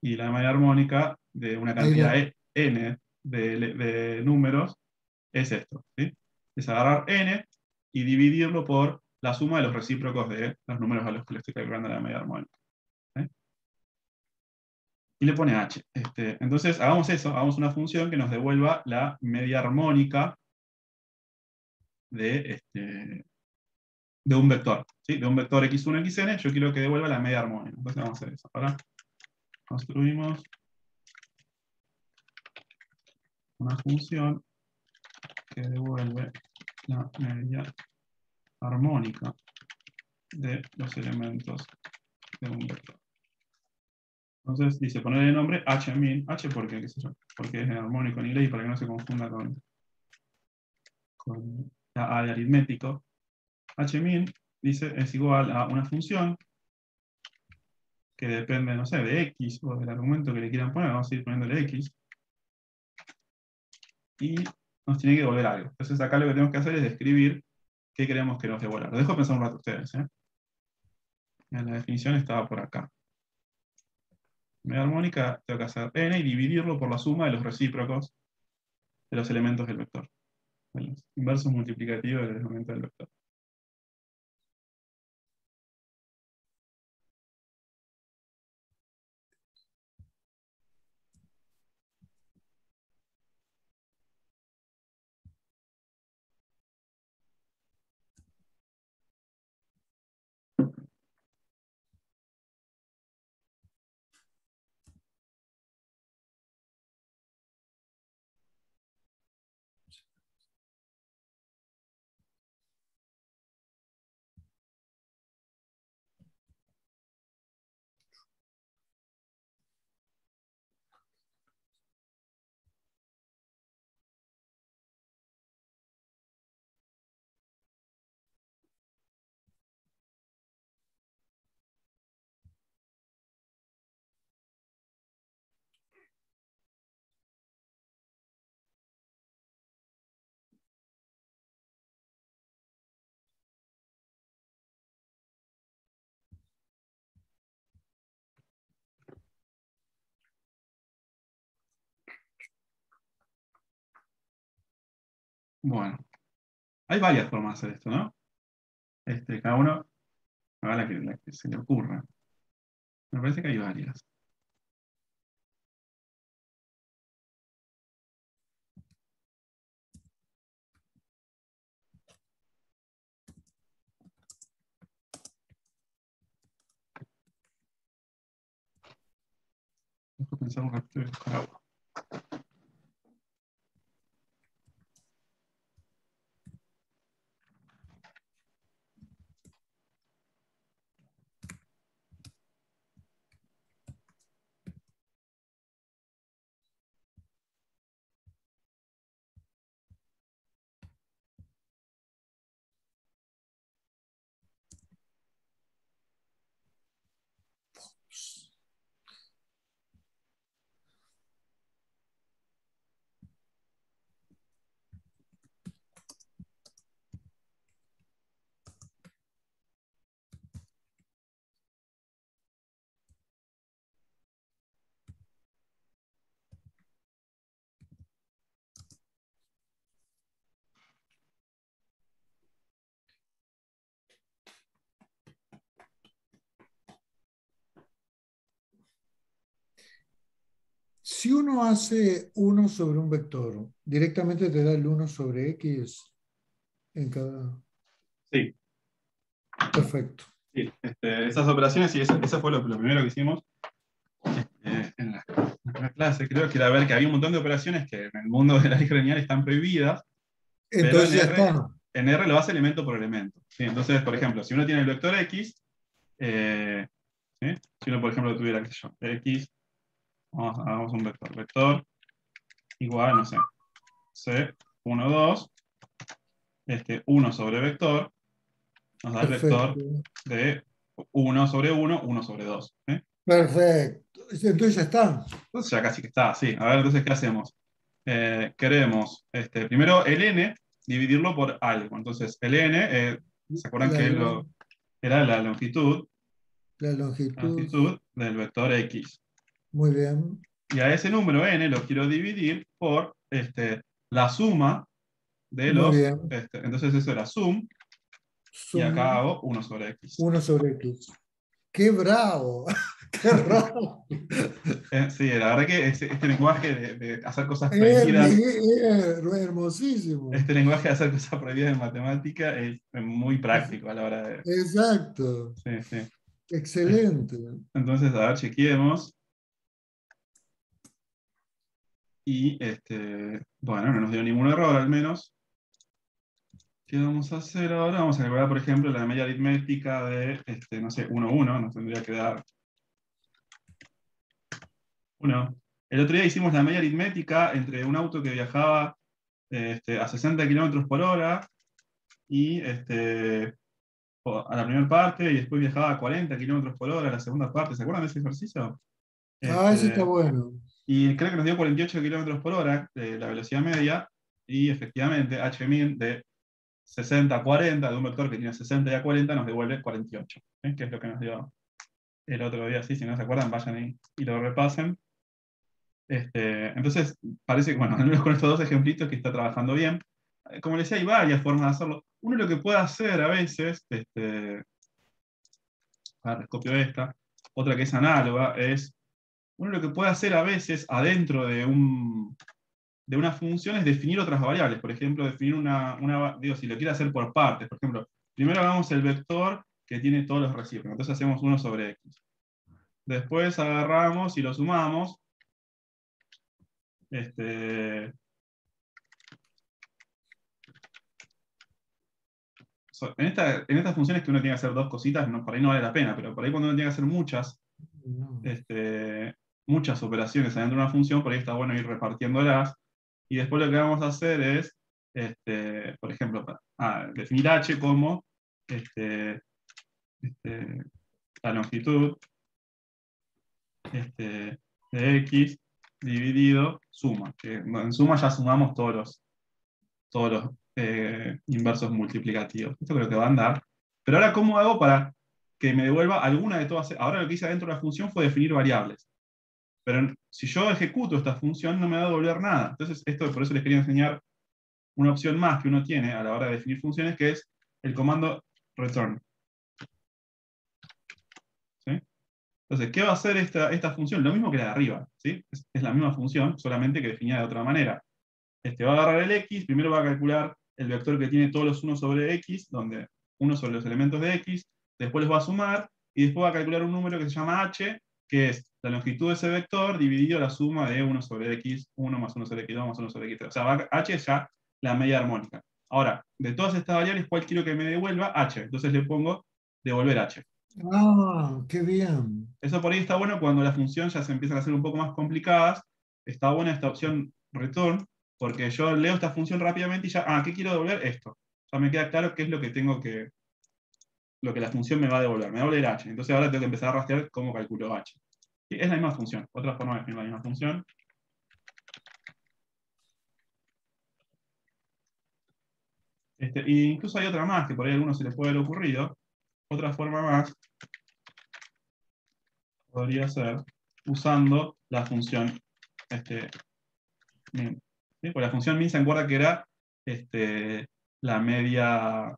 y la media armónica de una cantidad n de números es esto, ¿sí? Es agarrar n y dividirlo por la suma de los recíprocos de los números a los que le estoy calculando la media armónica. ¿Sí? Y le pone h. Entonces, hagamos eso, hagamos una función que nos devuelva la media armónica de un vector, ¿sí? De un vector x1, xn, yo quiero que devuelva la media armónica. Entonces vamos a hacer eso. Ahora construimos una función que devuelve la media armónica de los elementos de un vector. Entonces dice, ponerle el nombre hmin, h porque, qué sé yo, porque es armónico en inglés y para que no se confunda con la A de aritmético. Hmin, dice, es igual a una función que depende, no sé, de x o del argumento que le quieran poner, vamos a ir poniéndole x, y nos tiene que devolver algo. Entonces acá lo que tenemos que hacer es describir qué queremos que nos devuelva. Lo dejo pensar un rato a ustedes. La definición estaba por acá. Media armónica, tengo que hacer n y dividirlo por la suma de los recíprocos de los elementos del vector. De los inversos multiplicativos del elemento del vector. Bueno, hay varias formas de hacer esto, ¿no? Cada uno haga la que se le ocurra. Me parece que hay varias. Dejo pensar un ratito y buscar agua. Si uno hace 1 sobre un vector, directamente te da el 1 sobre X en cada... Sí. Perfecto. Sí, esas operaciones, y eso fue lo primero que hicimos en la clase. Creo que era ver que había un montón de operaciones que en el mundo de la álgebra lineal están prohibidas, pero Entonces ya está. en R lo hace elemento por elemento. ¿Sí? Entonces, por ejemplo, si uno tiene el vector X, ¿sí? Si uno, por ejemplo, tuviera, qué sé yo, X, hagamos un vector. Vector igual, no sé, C1, 2, 1 sobre vector, nos da el vector Perfecto. de 1 sobre 1, 1 sobre 2. Perfecto. Entonces ya está. Entonces ya casi que está, sí. A ver, entonces, ¿qué hacemos? Queremos, primero el n, dividirlo por algo. Entonces, el n, ¿se acuerdan La, que la- era la longitud la longitud. del vector x? Muy bien. Y a ese número n lo quiero dividir por la suma de Muy los... bien. entonces eso era sum, y acá Sum hago 1 sobre x. 1 sobre X. ¡Qué bravo! ¡Qué raro! Sí, la verdad que este lenguaje de hacer cosas Es, prohibidas, hermosísimo. este lenguaje de hacer cosas prohibidas en matemática es muy práctico a la hora de... Exacto. Sí, sí. Excelente. Entonces, a ver, chequeemos. Y, bueno, no nos dio ningún error al menos. ¿Qué vamos a hacer ahora? Vamos a calcular, por ejemplo, la media aritmética de, no sé, 1, 1. Nos tendría que dar 1. El otro día hicimos la media aritmética entre un auto que viajaba a 60 kilómetros por hora y a la primera parte, y después viajaba a 40 kilómetros por hora a la segunda parte. ¿Se acuerdan de ese ejercicio? Ah, ese está Este, bueno. y creo que nos dio 48 kilómetros por hora la velocidad media, y efectivamente Hmin de 60 a 40, de un vector que tiene 60 y a 40, nos devuelve 48, ¿sí? Que es lo que nos dio el otro día. Sí, si no se acuerdan, vayan y lo repasen. Entonces, parece que, bueno, al menos con estos dos ejemplitos que está trabajando bien. Como les decía, hay varias formas de hacerlo. Uno lo que puede hacer a veces, les copio esta, otra que es análoga, es, uno lo que puede hacer a veces adentro de una función es definir otras variables. Por ejemplo, definir digo, si lo quiere hacer por partes. Por ejemplo, primero hagamos el vector que tiene todos los recíprocos. Entonces hacemos 1 sobre x. Después agarramos y lo sumamos. En estas funciones que uno tiene que hacer dos cositas, no, por ahí no vale la pena, pero por ahí cuando uno tiene que hacer No. muchas operaciones adentro de una función, por ahí está bueno ir repartiéndolas. Y después lo que vamos a hacer es, por ejemplo, definir h como la longitud de x dividido suma. Que en suma ya sumamos todos los inversos multiplicativos. Esto creo que va a andar. Pero ahora, ¿cómo hago para que me devuelva alguna de todas? Ahora lo que hice dentro de la función fue definir variables. Pero si yo ejecuto esta función, no me va a devolver nada. Entonces, por eso les quería enseñar una opción más que uno tiene a la hora de definir funciones, que es el comando return. Entonces, ¿qué va a hacer esta función? Lo mismo que la de arriba, ¿sí? Es la misma función, solamente que definida de otra manera. Va a agarrar el x, primero va a calcular el vector que tiene todos los 1 sobre x, donde 1 sobre los elementos de x, después los va a sumar, y después va a calcular un número que se llama h, que es la longitud de ese vector dividido la suma de 1 sobre x, 1 más 1 sobre x2 más 1 sobre x3. O sea, h es ya la media armónica. Ahora, de todas estas variables, ¿cuál quiero que me devuelva? H. Entonces le pongo devolver h. Ah, qué bien. Eso por ahí está bueno cuando la función ya se empiezan a hacer un poco más complicadas. Está buena esta opción return, porque yo leo esta función rápidamente y ya, ¿qué quiero devolver? Esto. Ya me queda claro qué es lo que tengo que, lo que la función me va a devolver. Me va a devolver h. Entonces ahora tengo que empezar a rastrear cómo calculo h. Y es la misma función. Otra forma de definir la misma función. Y incluso hay otra más, que por ahí a alguno se le puede haber ocurrido. Otra forma más podría ser usando la función min. ¿Sí? Porque la función min se acuerda que era la media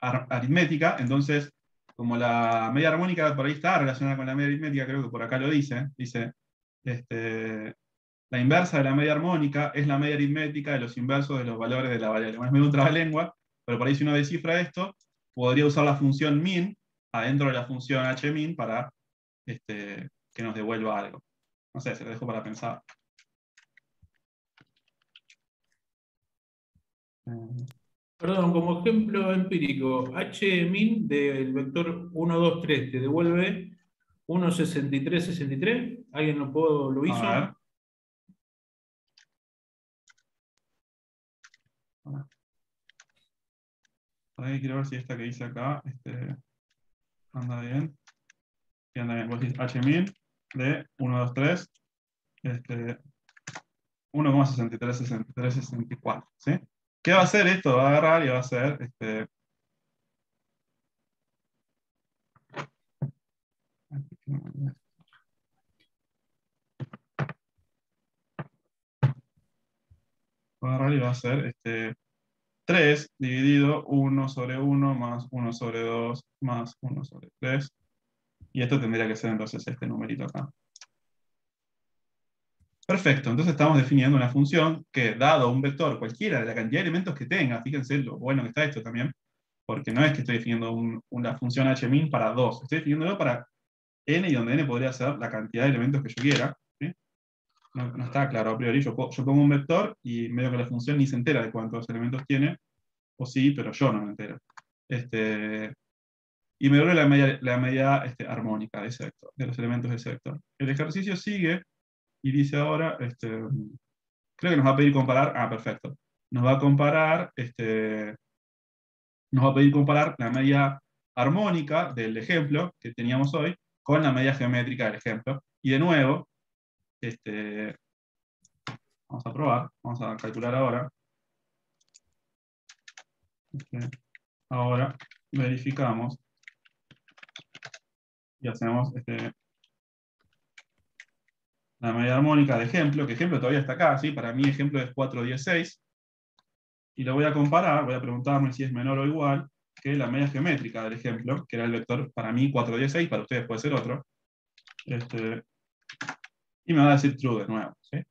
aritmética. Entonces, como la media armónica por ahí está relacionada con la media aritmética, creo que por acá lo dice, la inversa de la media armónica es la media aritmética de los inversos de los valores de la variable. Bueno, es medio un trabalengua, pero por ahí si uno descifra esto, podría usar la función min adentro de la función hmin para que nos devuelva algo. No sé, se lo dejo para pensar. Perdón, como ejemplo empírico, h-min del vector 1, 2, 3 te devuelve 1, 63, 63. ¿Alguien lo hizo? A ver. Ahí quiero ver si esta que dice acá anda bien. Sí, anda bien. Vos decís hmin de 1, 2, 3. 1,63, 63, 64. ¿Sí? ¿Qué va a hacer esto? Va a agarrar y va a hacer va a agarrar y va a hacer 3 dividido 1 sobre 1 más 1 sobre 2 más 1 sobre 3. Y esto tendría que ser entonces este numerito acá. Perfecto, entonces estamos definiendo una función que, dado un vector cualquiera de la cantidad de elementos que tenga, fíjense lo bueno que está esto también, porque no es que estoy definiendo una función hmin para 2, estoy definiéndolo para n, y donde n podría ser la cantidad de elementos que yo quiera. ¿Sí? No está claro a priori, yo pongo un vector y medio que la función ni se entera de cuántos elementos tiene, o sí, pero yo no me entero. Y me devuelve la media armónica de ese vector, de los elementos de ese vector. El ejercicio sigue y dice ahora, creo que nos va a pedir comparar, perfecto. Nos va a pedir comparar la media armónica del ejemplo que teníamos hoy con la media geométrica del ejemplo. Y de nuevo, vamos a probar, vamos a calcular ahora. Ahora verificamos y hacemos la media armónica de ejemplo, que ejemplo todavía está acá, ¿sí? Para mí ejemplo es 416, y lo voy a comparar, voy a preguntarme si es menor o igual que la media geométrica del ejemplo, que era el vector para mí 416, para ustedes puede ser otro, y me va a decir true de nuevo, ¿sí?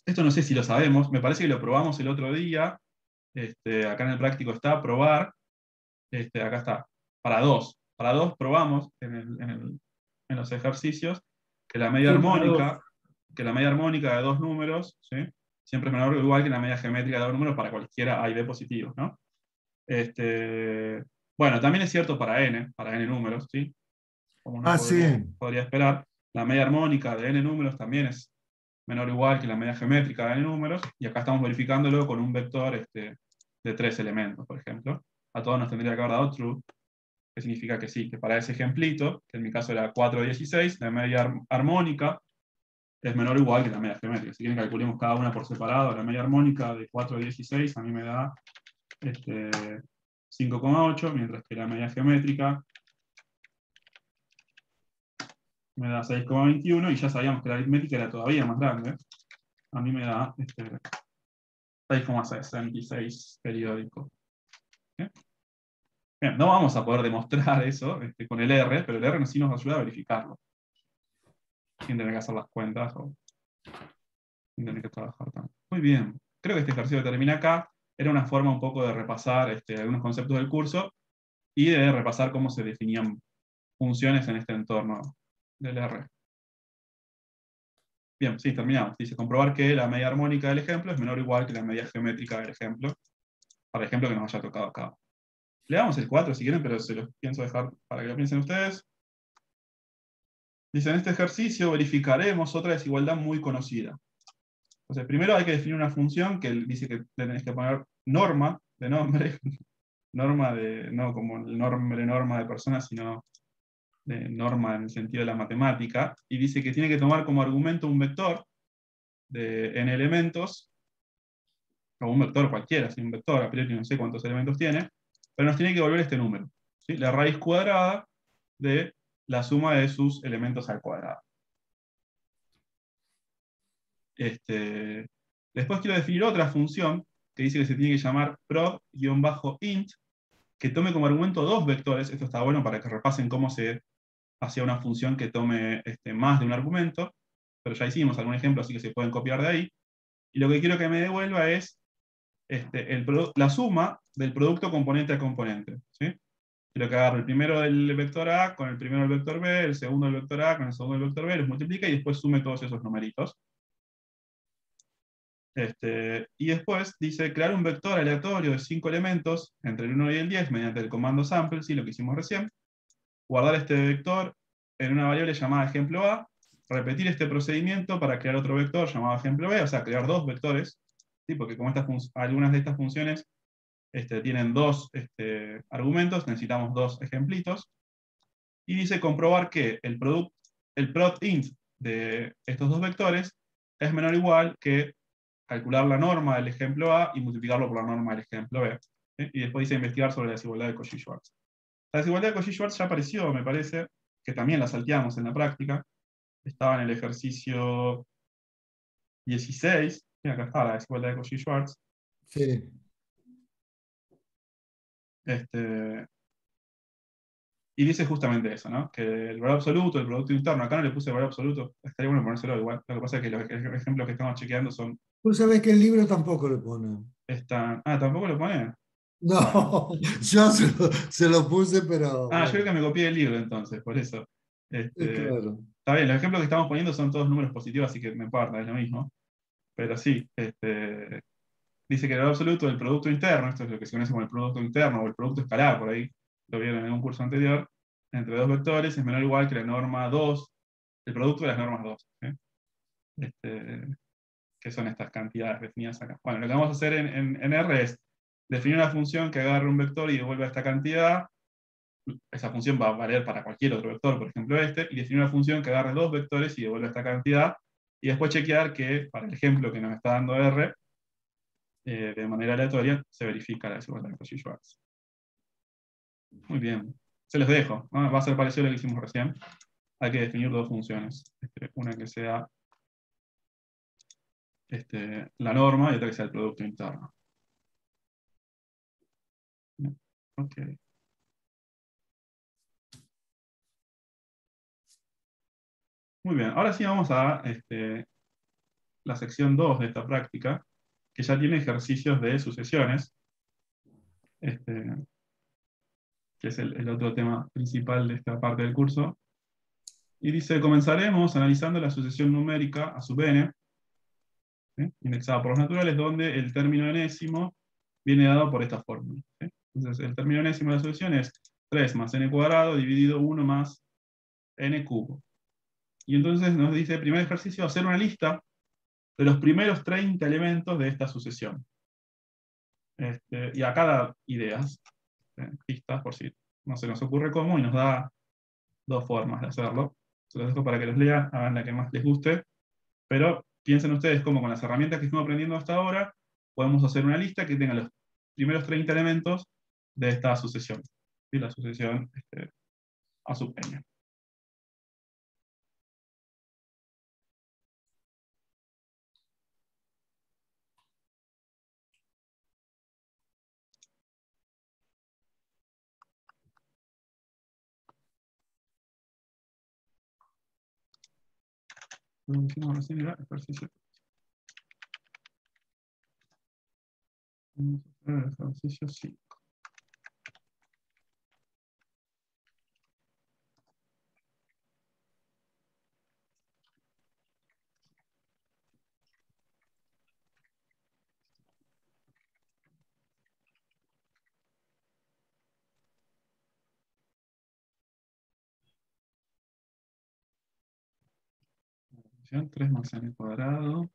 Esto no sé si lo sabemos, me parece que lo probamos el otro día, acá en el práctico está, probar, acá está, para 2 probamos en los ejercicios que la media Sí, armónica, de dos números, ¿sí? Siempre es menor o igual que la media geométrica de dos números para cualquiera A y B positivos, ¿no? Bueno, también es cierto para n números, ¿sí? Como uno podría esperar, la media armónica de n números también es menor o igual que la media geométrica de n números, y acá estamos verificándolo con un vector de 3 elementos, por ejemplo. A todos nos tendría que haber dado true, que significa que sí, que para ese ejemplito, que en mi caso era 416, la media armónica es menor o igual que la media geométrica. Si quieren calculemos cada una por separado, la media armónica de 416 a mí me da 5,8, mientras que la media geométrica me da 6,21, y ya sabíamos que la aritmética era todavía más grande. A mí me da 6,66 periódico. ¿Sí? Bien, no vamos a poder demostrar eso con el R, pero el R sí nos ayuda a verificarlo. Sin tener que hacer las cuentas o sin tener que trabajar tanto. Muy bien. Creo que este ejercicio que termina acá era una forma un poco de repasar algunos conceptos del curso y de repasar cómo se definían funciones en este entorno del R. Bien, sí, terminamos. Dice comprobar que la media armónica del ejemplo es menor o igual que la media geométrica del ejemplo, para el ejemplo que nos haya tocado acá. Le damos el 4 si quieren, pero se los pienso dejar para que lo piensen ustedes. Dice, en este ejercicio verificaremos otra desigualdad muy conocida. Entonces, primero hay que definir una función que dice que le tenés que poner norma de nombre, norma de, no como el nombre norma de persona, sino de norma en el sentido de la matemática, y dice que tiene que tomar como argumento un vector de n elementos, o un vector cualquiera, un vector, a priori no sé cuántos elementos tiene, pero nos tiene que devolver este número, ¿sí? La raíz cuadrada de la suma de sus elementos al cuadrado. Después quiero definir otra función que dice que se tiene que llamar prod-int, que tome como argumento dos vectores. Esto está bueno para que repasen cómo se hacía una función que tome más de un argumento, pero ya hicimos algún ejemplo, así que se pueden copiar de ahí. Y lo que quiero que me devuelva es la suma del producto componente a componente, ¿sí? Quiero que agarre el primero del vector A con el primero del vector B, el segundo del vector A con el segundo del vector B, los multiplica y después sume todos esos numeritos. Y después dice crear un vector aleatorio de 5 elementos entre el 1 y el 10 mediante el comando sample, ¿sí? Lo que hicimos recién. Guardar este vector en una variable llamada ejemplo A, repetir este procedimiento para crear otro vector llamado ejemplo B, o sea, crear dos vectores, ¿sí? Porque como algunas de estas funciones tienen dos argumentos, necesitamos dos ejemplitos. Y dice comprobar que el prod int de estos dos vectores es menor o igual que calcular la norma del ejemplo A y multiplicarlo por la norma del ejemplo B. ¿Sí? Y después dice investigar sobre la desigualdad de Cauchy-Schwarz. La desigualdad de Cauchy-Schwarz ya apareció, me parece, que también la salteamos en la práctica. Estaba en el ejercicio 16, y acá está la desigualdad de Cauchy-Schwarz. Sí. Y dice justamente eso, ¿no? Que el valor absoluto, el producto interno, acá no le puse el valor absoluto, estaría bueno ponérselo igual. Lo que pasa es que los ejemplos que estamos chequeando son. Tú sabes que el libro tampoco le pone. ¿Tampoco lo pone? No, yo se lo puse, pero. Yo creo que me copié el libro entonces, por eso. Claro. Está bien, los ejemplos que estamos poniendo son todos números positivos, así que me importa, es lo mismo. Pero sí, dice que el valor absoluto del producto interno, esto es lo que se conoce como el producto interno o el producto escalar, por ahí lo vieron en un curso anterior, entre dos vectores es menor o igual que la norma 2, el producto de las normas 2. ¿Sí? Que son estas cantidades definidas acá. Bueno, lo que vamos a hacer en R es definir una función que agarre un vector y devuelva esta cantidad. Esa función va a valer para cualquier otro vector, por ejemplo y definir una función que agarre dos vectores y devuelva esta cantidad, y después chequear que, para el ejemplo que nos está dando R, de manera aleatoria, se verifica la desigualdad de Cauchy-Schwarz. Muy bien. Se los dejo, ¿no? Va a ser parecido a lo que hicimos recién. Hay que definir dos funciones. Una que sea la norma y otra que sea el producto interno. Ok. Muy bien, ahora sí vamos a la sección 2 de esta práctica, que ya tiene ejercicios de sucesiones, que es el otro tema principal de esta parte del curso. Y dice, comenzaremos analizando la sucesión numérica a sub n, ¿sí? Indexada por los naturales, donde el término enésimo viene dado por esta fórmula. ¿Sí? Entonces, el término enésimo de la sucesión es 3 más n cuadrado dividido 1 más n cubo. Y entonces nos dice, primer ejercicio, hacer una lista de los primeros 30 elementos de esta sucesión. Y acá da ideas, pistas, por si no se nos ocurre cómo, y nos da dos formas de hacerlo. Se los dejo para que los lean, hagan la que más les guste, pero piensen ustedes cómo con las herramientas que estamos aprendiendo hasta ahora, podemos hacer una lista que tenga los primeros 30 elementos de esta sucesión. ¿Sí? La sucesión A sub n. Lo que hicimos recién era ejercicio. Vamos a hacer el ejercicio 5. Función 3 más n cuadrado.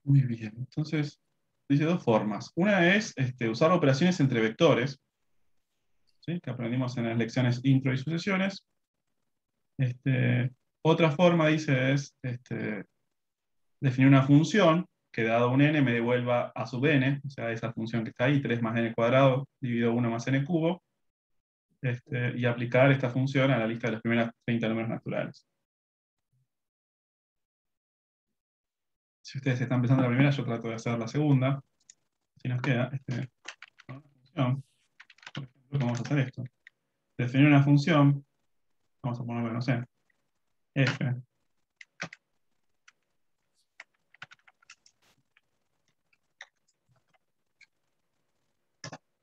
Muy bien, entonces dice dos formas. Una es usar operaciones entre vectores, ¿sí? Que aprendimos en las lecciones intro y sucesiones. Otra forma, dice, es definir una función que dado un n me devuelva a sub n, o sea, esa función que está ahí, 3 más n cuadrado dividido 1 más n cubo, y aplicar esta función a la lista de los primeros 30 números naturales. Si ustedes están pensando en la primera, yo trato de hacer la segunda. Si nos queda, una función, por ejemplo, vamos a hacer esto. Definir una función, vamos a ponerle, no sé, f,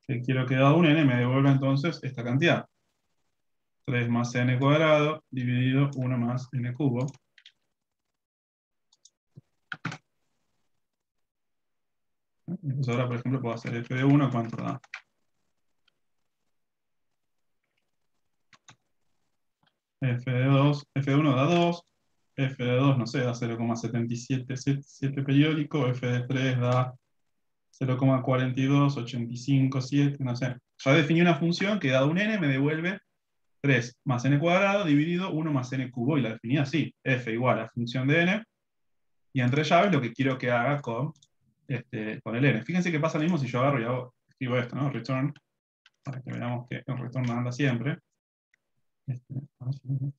que quiero que dado un n me devuelva entonces esta cantidad. 3 más n cuadrado dividido 1 más n cubo. Entonces ahora, por ejemplo, puedo hacer f de 1, ¿cuánto da? F de 2, f de 1 da 2, f de 2, no sé, da 0,77 periódico, f de 3 da 0,4285,7, no sé. Ya definí una función que dado un n me devuelve 3 más n cuadrado dividido 1 más n cubo, y la definí así, f igual a función de n, y entre llaves lo que quiero que haga con el n. Fíjense que pasa lo mismo si yo agarro y escribo esto, ¿no? Return, para que veamos que el return anda siempre. A ver si ¿no?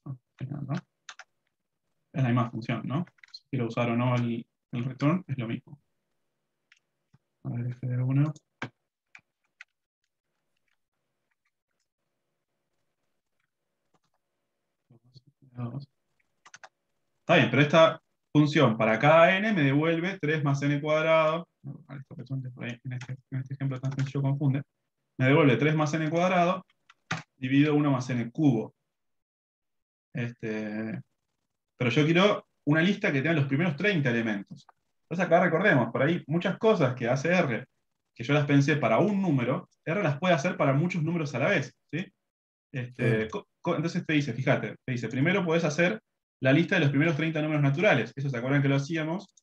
Es la misma función, ¿no? Si quiero usar o no el return, es lo mismo. A ver, f de 1. Está bien, pero esta función para cada n me devuelve 3 más n cuadrado. En este ejemplo tan sencillo confunde. Me devuelve 3 más n cuadrado dividido 1 más n cubo. Pero yo quiero una lista que tenga los primeros 30 elementos. Entonces acá recordemos, por ahí muchas cosas que hace R, que yo las pensé para un número, R las puede hacer para muchos números a la vez. ¿Sí? Entonces te dice, fíjate, te dice, primero podés hacer la lista de los primeros 30 números naturales. Eso se acuerdan que lo hacíamos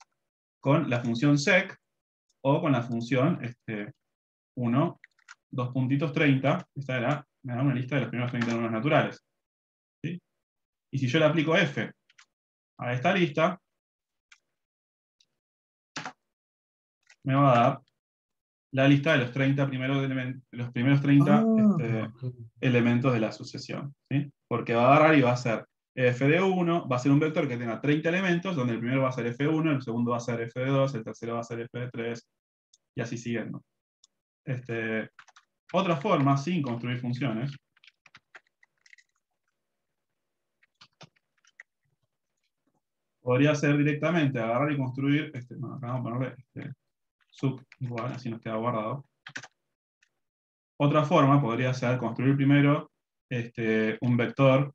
con la función sec o con la función 1, 2 puntitos 30. Esta era, me da una lista de los primeros 30 números naturales. ¿Sí? Y si yo le aplico f a esta lista, me va a dar la lista de los 30 primeros, los primeros 30 elementos de la sucesión. ¿Sí? Porque va a agarrar y va a hacer f de 1, va a ser un vector que tenga 30 elementos, donde el primero va a ser f1, el segundo va a ser f de 2, el tercero va a ser f de 3, y así siguiendo. Otra forma, sin construir funciones, podría ser directamente agarrar y construir, bueno, acá vamos a ponerle sub igual, así nos queda guardado. Otra forma podría ser construir primero un vector,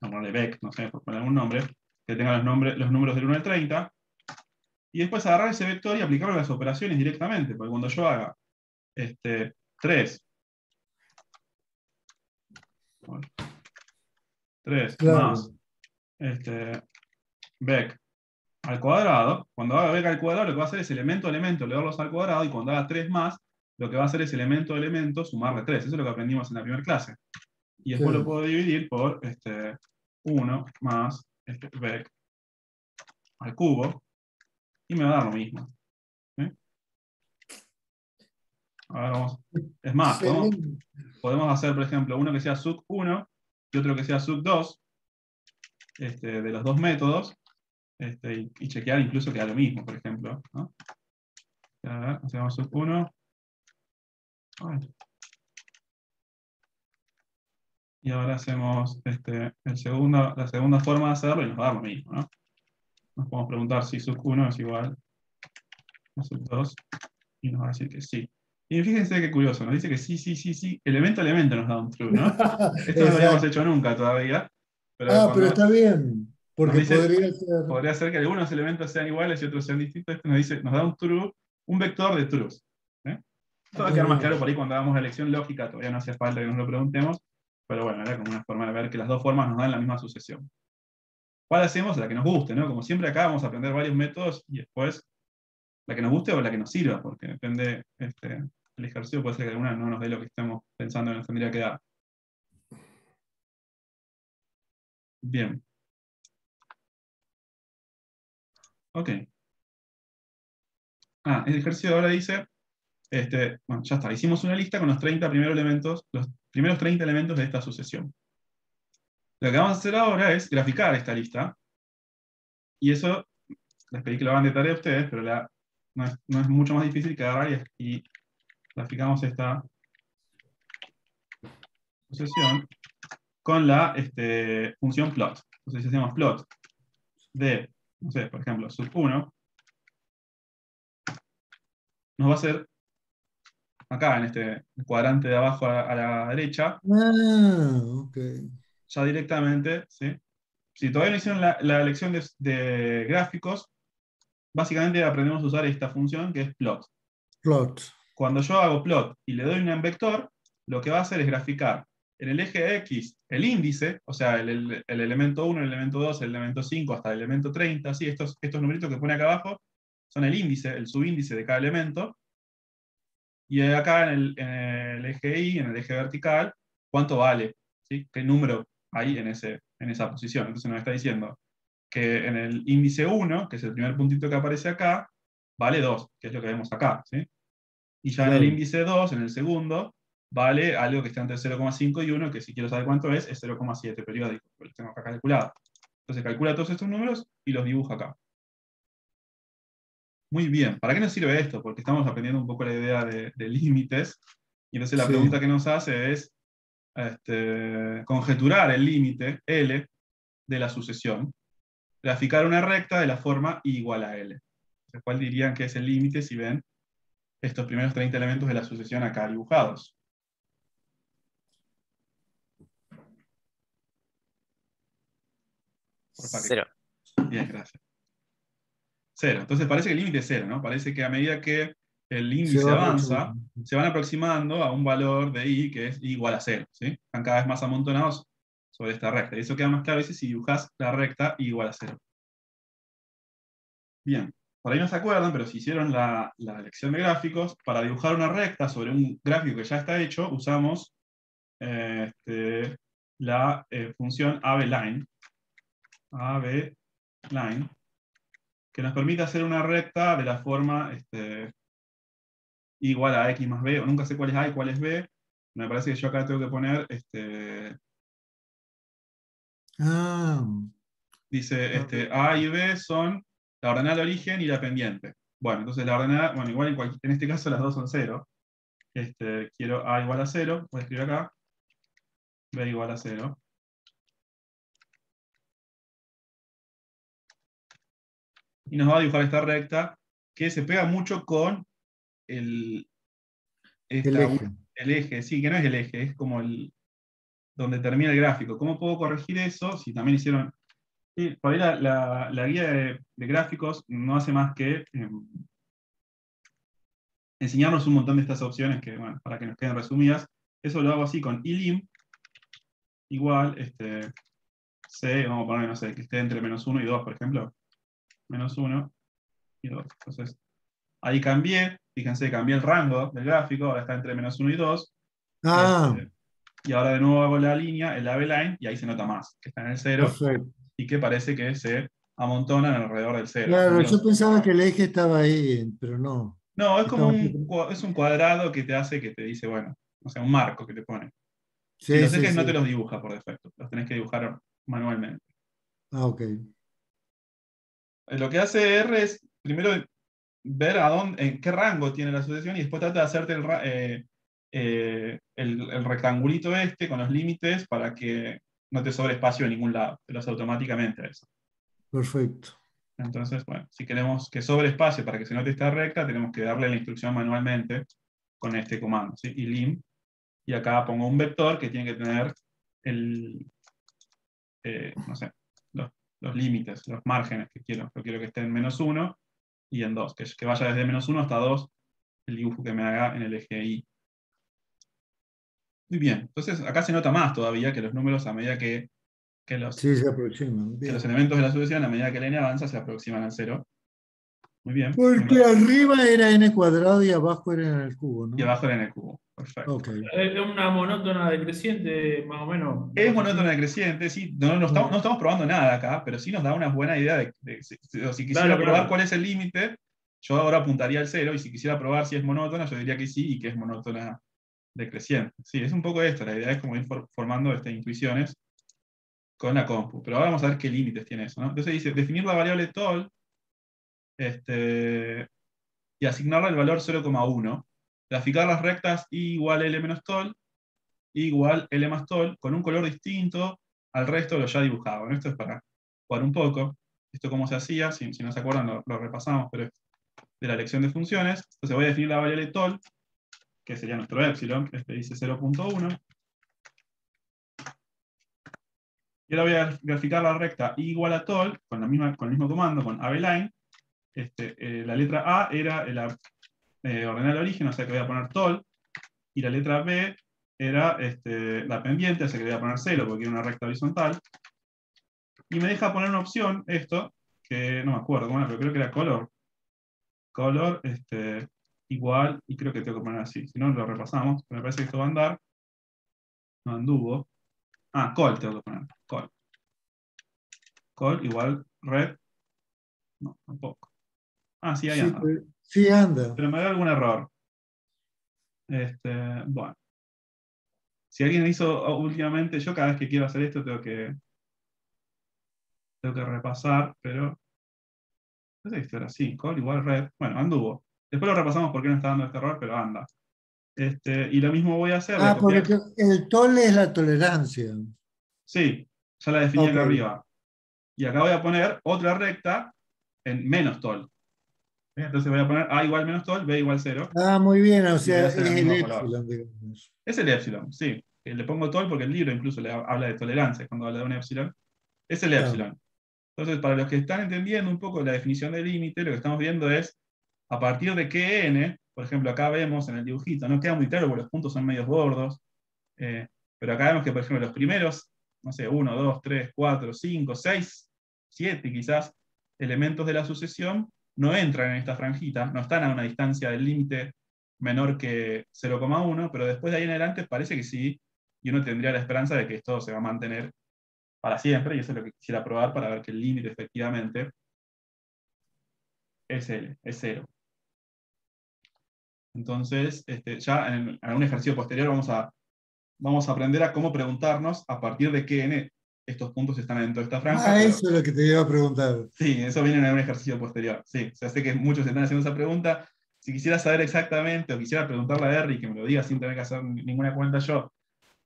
llamarle vec, no sé, por poner algún nombre, que tenga los números del 1 al 30, y después agarrar ese vector y aplicarlo a las operaciones directamente, porque cuando yo haga 3, 3 Claro. más bec al cuadrado. Cuando haga bec al cuadrado, lo que va a hacer es elemento a elemento, elevarlos al cuadrado, y cuando haga 3 más, lo que va a hacer es elemento a elemento, sumarle 3. Eso es lo que aprendimos en la primera clase. Y después Sí. lo puedo dividir por 1 más bec al cubo, y me va a dar lo mismo. ¿Sí? A ver, vamos. Es más, podemos hacer, por ejemplo, uno que sea sub1 y otro que sea sub2, de los dos métodos, y chequear incluso que da lo mismo, por ejemplo, ¿no? A ver, hacemos sub1. Y ahora hacemos la segunda forma de hacerlo y nos va a dar lo mismo, ¿no? Nos podemos preguntar si sub1 es igual a sub2 y nos va a decir que sí. Y fíjense qué curioso, nos dice que sí, elemento a elemento nos da un true, ¿no? Esto no lo habíamos Exacto. hecho nunca todavía, pero Pero cuando está bien, nos porque dice, podría ser. que algunos elementos sean iguales y otros sean distintos, esto nos da un true, un vector de trues. Esto va a Muy quedar más bien. claro por ahí cuando hagamos elección lógica, todavía no hace falta que nos lo preguntemos, pero bueno, era como una forma de ver que las dos formas nos dan la misma sucesión. ¿Cuál hacemos? La que nos guste, ¿no? Como siempre acá vamos a aprender varios métodos y después la que nos guste o la que nos sirva, porque depende, el ejercicio puede ser que alguna no nos dé lo que estemos pensando que nos tendría que dar. Bien. Ok. El ejercicio ahora dice, bueno, ya está, hicimos una lista con los 30 primeros elementos, los primeros 30 elementos de esta sucesión. Lo que vamos a hacer ahora es graficar esta lista, y eso, les pedí que lo hagan de tarea ustedes, pero no es mucho más difícil que agarrar y graficamos esta sucesión con la función plot. Entonces, si hacemos plot de, no sé, por ejemplo, sub1, nos va a hacer acá en este cuadrante de abajo a la derecha, Ok. ya directamente, ¿sí? Si todavía no hicieron la lección de gráficos, básicamente aprendemos a usar esta función que es plot. Plot. Cuando yo hago plot y le doy un vector, lo que va a hacer es graficar en el eje X el índice, o sea, el elemento 1, el elemento 2, el elemento 5, hasta el elemento 30, ¿sí? Estos numeritos que pone acá abajo son el índice, el subíndice de cada elemento. Y acá en el eje Y, en el eje vertical, cuánto vale, ¿sí? ¿Qué número hay en esa posición? Entonces nos está diciendo que en el índice 1, que es el primer puntito que aparece acá, vale 2, que es lo que vemos acá, ¿sí? Y ya en el Claro. índice 2, en el segundo, vale algo que está entre 0,5 y 1, que si quiero saber cuánto es 0,7 periódico, porque lo tengo acá calculado. Entonces calcula todos estos números y los dibuja acá. Muy bien, ¿para qué nos sirve esto? Porque estamos aprendiendo un poco la idea de límites, y entonces la Sí. pregunta que nos hace es conjeturar el límite L de la sucesión, graficar una recta de la forma I igual a L. Entonces, ¿cuál dirían que es el límite si ven estos primeros 30 elementos de la sucesión acá dibujados? Porfa, 0. Bien, gracias. 0. Entonces parece que el límite es 0, ¿no? Parece que a medida que el Se índice va avanza, aproximando. se van aproximando a un valor de I que es I igual a 0, ¿sí? Están cada vez más amontonados sobre esta recta. Y eso queda más claro si dibujás la recta I igual a 0. Bien, por ahí no se acuerdan, pero si hicieron la lección de gráficos, para dibujar una recta sobre un gráfico que ya está hecho, usamos la función abline, que nos permite hacer una recta de la forma igual a x más b, o nunca sé cuál es a y cuál es b. Me parece que yo acá tengo que poner, dice, a y b son la ordenada de origen y la pendiente. Bueno, entonces la ordenada, bueno, igual en este caso las dos son 0. Quiero a igual a 0, voy a escribir acá, b igual a 0. Y nos va a dibujar esta recta que se pega mucho con el eje, sí, que no es el eje, es como donde termina el gráfico. ¿Cómo puedo corregir eso? Si también hicieron... Sí, por ahí la guía de gráficos no hace más que enseñarnos un montón de estas opciones que, bueno, para que nos queden resumidas. Eso lo hago así con ilim igual, C, vamos a poner, no sé, que esté entre -1 y 2, por ejemplo. -1 y 2. Entonces, ahí cambié, fíjense, cambié el rango del gráfico, ahora está entre -1 y 2. Ah, Y ahora de nuevo hago la línea, el AB line, y ahí se nota más, que está en el 0, perfecto. y que parece que se amontonan alrededor del 0. Claro, yo pensaba que el eje estaba ahí, pero no. No, es como Estaba... es un cuadrado que te hace, que te dice, bueno, o sea, un marco que te pone. Si Sí, los sí, ejes no sí. te los dibuja por defecto, los tenés que dibujar manualmente. Ah, ok. Lo que hace R es primero ver a dónde, en qué rango tiene la sucesión y después trata de hacerte el rectangulito este con los límites para que no te sobre espacio de ningún lado, te lo hace automáticamente a eso. Perfecto. Entonces, bueno, si queremos que sobre espacio para que se note esta recta, tenemos que darle la instrucción manualmente con este comando, ¿sí? Y lim, y acá pongo un vector que tiene que tener no sé, los límites, los márgenes que quiero. Yo quiero que esté en -1 y en 2, que vaya desde -1 hasta 2 el dibujo que me haga en el eje Y. Muy bien, entonces acá se nota más todavía que los números a medida que los, Sí, se aproximan. que los Bien. elementos de la sucesión, a medida que el n avanza, se aproximan al 0. Muy bien. Porque arriba era n cuadrado y abajo era en el cubo, Y ¿no? abajo era en el cubo. Perfecto. Ok. Es una monótona decreciente, más o menos. Es monótona decreciente, sí. No estamos probando nada acá, pero sí nos da una buena idea de si quisiera Claro, probar claro. cuál es el límite, yo ahora apuntaría al 0, y si quisiera probar si es monótona, yo diría que sí, y que es monótona decreciente. Sí, es un poco esto, la idea es como ir formando intuiciones con la compu. Pero ahora vamos a ver qué límites tiene eso, ¿no? Entonces dice, definir la variable tol, y asignarle el valor 0,1, graficar las rectas y igual L menos tol, igual L más tol, con un color distinto al resto de lo ya dibujado. ¿No? Esto es para jugar un poco. Esto cómo se hacía, si no se acuerdan lo repasamos, pero es de la lección de funciones. Entonces voy a definir la variable tol, que sería nuestro epsilon, este dice 0,1. Y ahora voy a graficar la recta y igual a tol, con el mismo comando, con abline. La letra A era ordenar el origen, o sea que voy a poner tol, y la letra B era la pendiente, o sea que le voy a poner 0 porque era una recta horizontal. Y me deja poner una opción, esto, que no me acuerdo cómo era, pero creo que era color. Color, igual, y creo que tengo que poner así. Si no, lo repasamos, pero me parece que esto va a andar. No anduvo. Ah, col tengo que poner. Col. Col igual red. No, tampoco. Ah, sí, ahí Sí, anda. sí anda. Pero me da algún error. Bueno. Si alguien hizo últimamente, yo cada vez que quiero hacer esto tengo que repasar, pero no sé si esto era así, col igual red. Bueno, anduvo. Después lo repasamos porque no está dando este error, pero anda. Y lo mismo voy a hacer, voy a Ah, porque copiar. el tole es la tolerancia. Sí, ya la definí Ok. acá arriba. Y acá voy a poner otra recta en menos tol. Entonces voy a poner A igual menos tol, B igual 0. Ah, muy bien, o Y voy a sea, es hacer el el mismo color. epsilon, digamos. Es el epsilon, sí. Le pongo tol porque el libro incluso le habla de tolerancia cuando habla de un epsilon. Es el Claro. epsilon. Entonces, para los que están entendiendo un poco la definición del límite, lo que estamos viendo es a partir de qué n, por ejemplo, acá vemos en el dibujito, no queda muy claro porque los puntos son medios gordos, pero acá vemos que, por ejemplo, los primeros, no sé, 1, 2, 3, 4, 5, 6, 7 quizás, elementos de la sucesión no entran en esta franjita, no están a una distancia del límite menor que 0,1, pero después de ahí en adelante parece que sí, y uno tendría la esperanza de que esto se va a mantener para siempre, y eso es lo que quisiera probar para ver que el límite efectivamente es 0. Entonces, ya en un ejercicio posterior vamos a aprender a cómo preguntarnos a partir de qué n estos puntos están dentro de esta franja, Ah, pero eso es lo que te iba a preguntar. sí, eso viene en un ejercicio posterior. Sí, o sea, sé que muchos están haciendo esa pregunta. Si quisiera saber exactamente, o quisiera preguntarle a Derry, que me lo diga sin tener que hacer ninguna cuenta yo,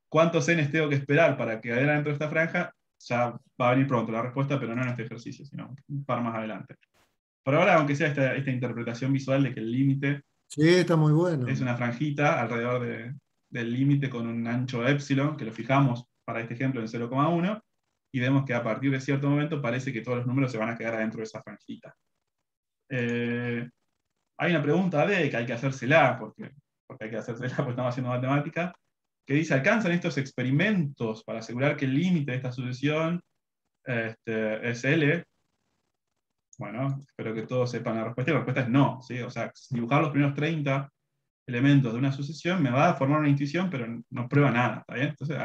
¿cuántos n's tengo que esperar para que adhieran dentro de esta franja? Ya va a venir pronto la respuesta, pero no en este ejercicio, sino un par más adelante. Por ahora, aunque sea esta interpretación visual de que el límite Sí, está muy bueno. es una franjita alrededor del límite con un ancho epsilon, que lo fijamos para este ejemplo en 0,1, y vemos que a partir de cierto momento parece que todos los números se van a quedar adentro de esa franjita. Hay una pregunta de que hay que hacérsela, porque hay que hacérsela porque estamos haciendo matemática, que dice, ¿alcanzan estos experimentos para asegurar que el límite de esta sucesión es L. Bueno, espero que todos sepan la respuesta. Y la respuesta es no, ¿sí? O sea, dibujar los primeros 30 elementos de una sucesión me va a formar una intuición, pero no prueba nada, ¿está bien? Entonces,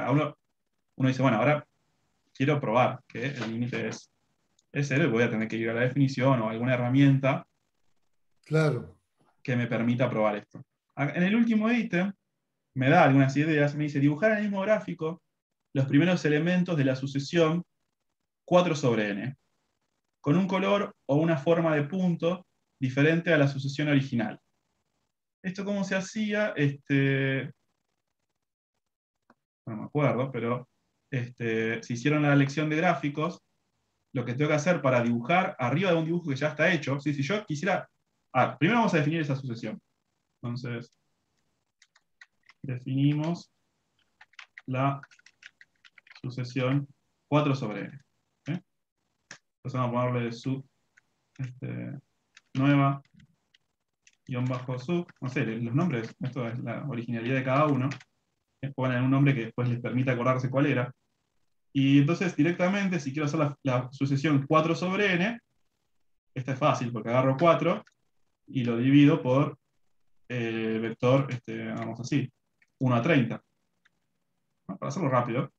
uno dice, bueno, ahora quiero probar que el límite es L, voy a tener que ir a la definición o alguna herramienta Claro. que me permita probar esto. En el último ítem me da algunas ideas, me dice dibujar en el mismo gráfico los primeros elementos de la sucesión 4 sobre n, con un color o una forma de punto diferente a la sucesión original. ¿Esto cómo se hacía? No me acuerdo, pero si hicieron la lección de gráficos, lo que tengo que hacer para dibujar arriba de un dibujo que ya está hecho, si yo quisiera... primero vamos a definir esa sucesión. Entonces, definimos la sucesión 4 sobre n. ¿Sí? Entonces vamos a ponerle sub nueva guión bajo sub, no sé, los nombres, esto es la originalidad de cada uno, ponen un nombre que después les permita acordarse cuál era. Y entonces directamente, si quiero hacer la sucesión 4 sobre n, esta es fácil porque agarro 4 y lo divido por el vector, vamos así, 1 a 30. Bueno, para hacerlo rápido,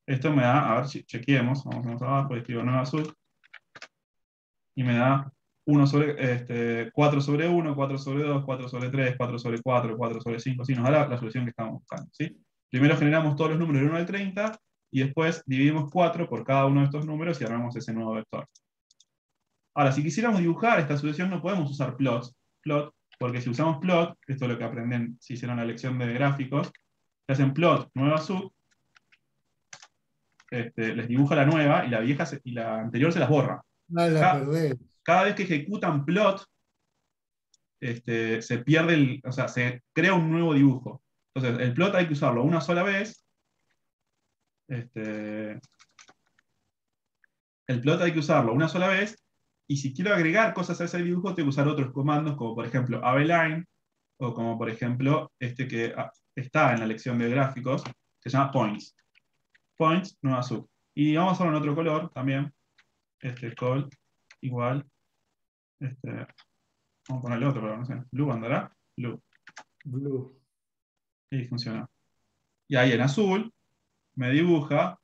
esto me da, a ver, chequeemos, vamos abajo, escribo nueva sub, y me da 4 sobre 1, 4 sobre 2, 4 sobre 3, 4 sobre 4, 4 sobre 5, sí, nos da la solución que estamos buscando, ¿sí? Primero generamos todos los números del 1 al 30, y después dividimos 4 por cada uno de estos números y armamos ese nuevo vector. Ahora, si quisiéramos dibujar esta sucesión, no podemos usar plot, porque si usamos plot, esto es lo que aprenden si hicieron la lección de gráficos, si hacen plot nueva sub, les dibuja la nueva y la vieja y la anterior se las borra. No la perdés. Cada vez que ejecutan plot, se pierde o sea, se crea un nuevo dibujo. Entonces, el plot hay que usarlo una sola vez. El plot hay que usarlo una sola vez, y si quiero agregar cosas a ese dibujo, tengo que usar otros comandos, como por ejemplo abeline, o como por ejemplo que está en la lección de gráficos, que se llama points. Points, nueva sub. Y vamos a hacerlo en otro color también. Col igual. Vamos a ponerle otro, pero no sé. Blue andará. Blue. Y funciona. Y ahí en azul me dibuja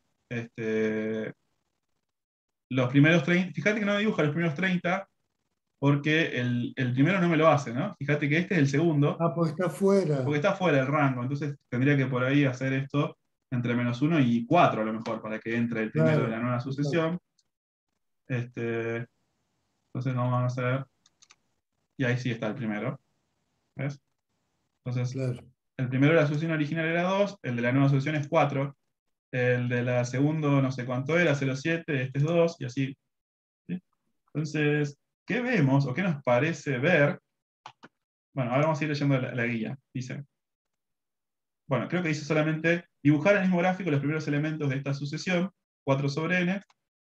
los primeros 30. Fíjate que no me dibuja los primeros 30 porque el primero no me lo hace, ¿no? Fíjate que este es el segundo. Pues está fuera. Porque está fuera del rango. Entonces tendría que por ahí hacer esto entre -1 y 4 a lo mejor, para que entre el primero de la nueva sucesión. Entonces vamos a hacer... Y ahí sí está el primero. ¿Ves? Entonces, el primero de la sucesión original era 2, el de la nueva sucesión es 4, el de la segunda no sé cuánto era, 0,7, este es 2, y así. ¿Sí? Entonces, ¿qué vemos o qué nos parece ver? Bueno, ahora vamos a ir leyendo la guía. Dice, bueno, creo que dice solamente dibujar en el mismo gráfico los primeros elementos de esta sucesión, 4 sobre n,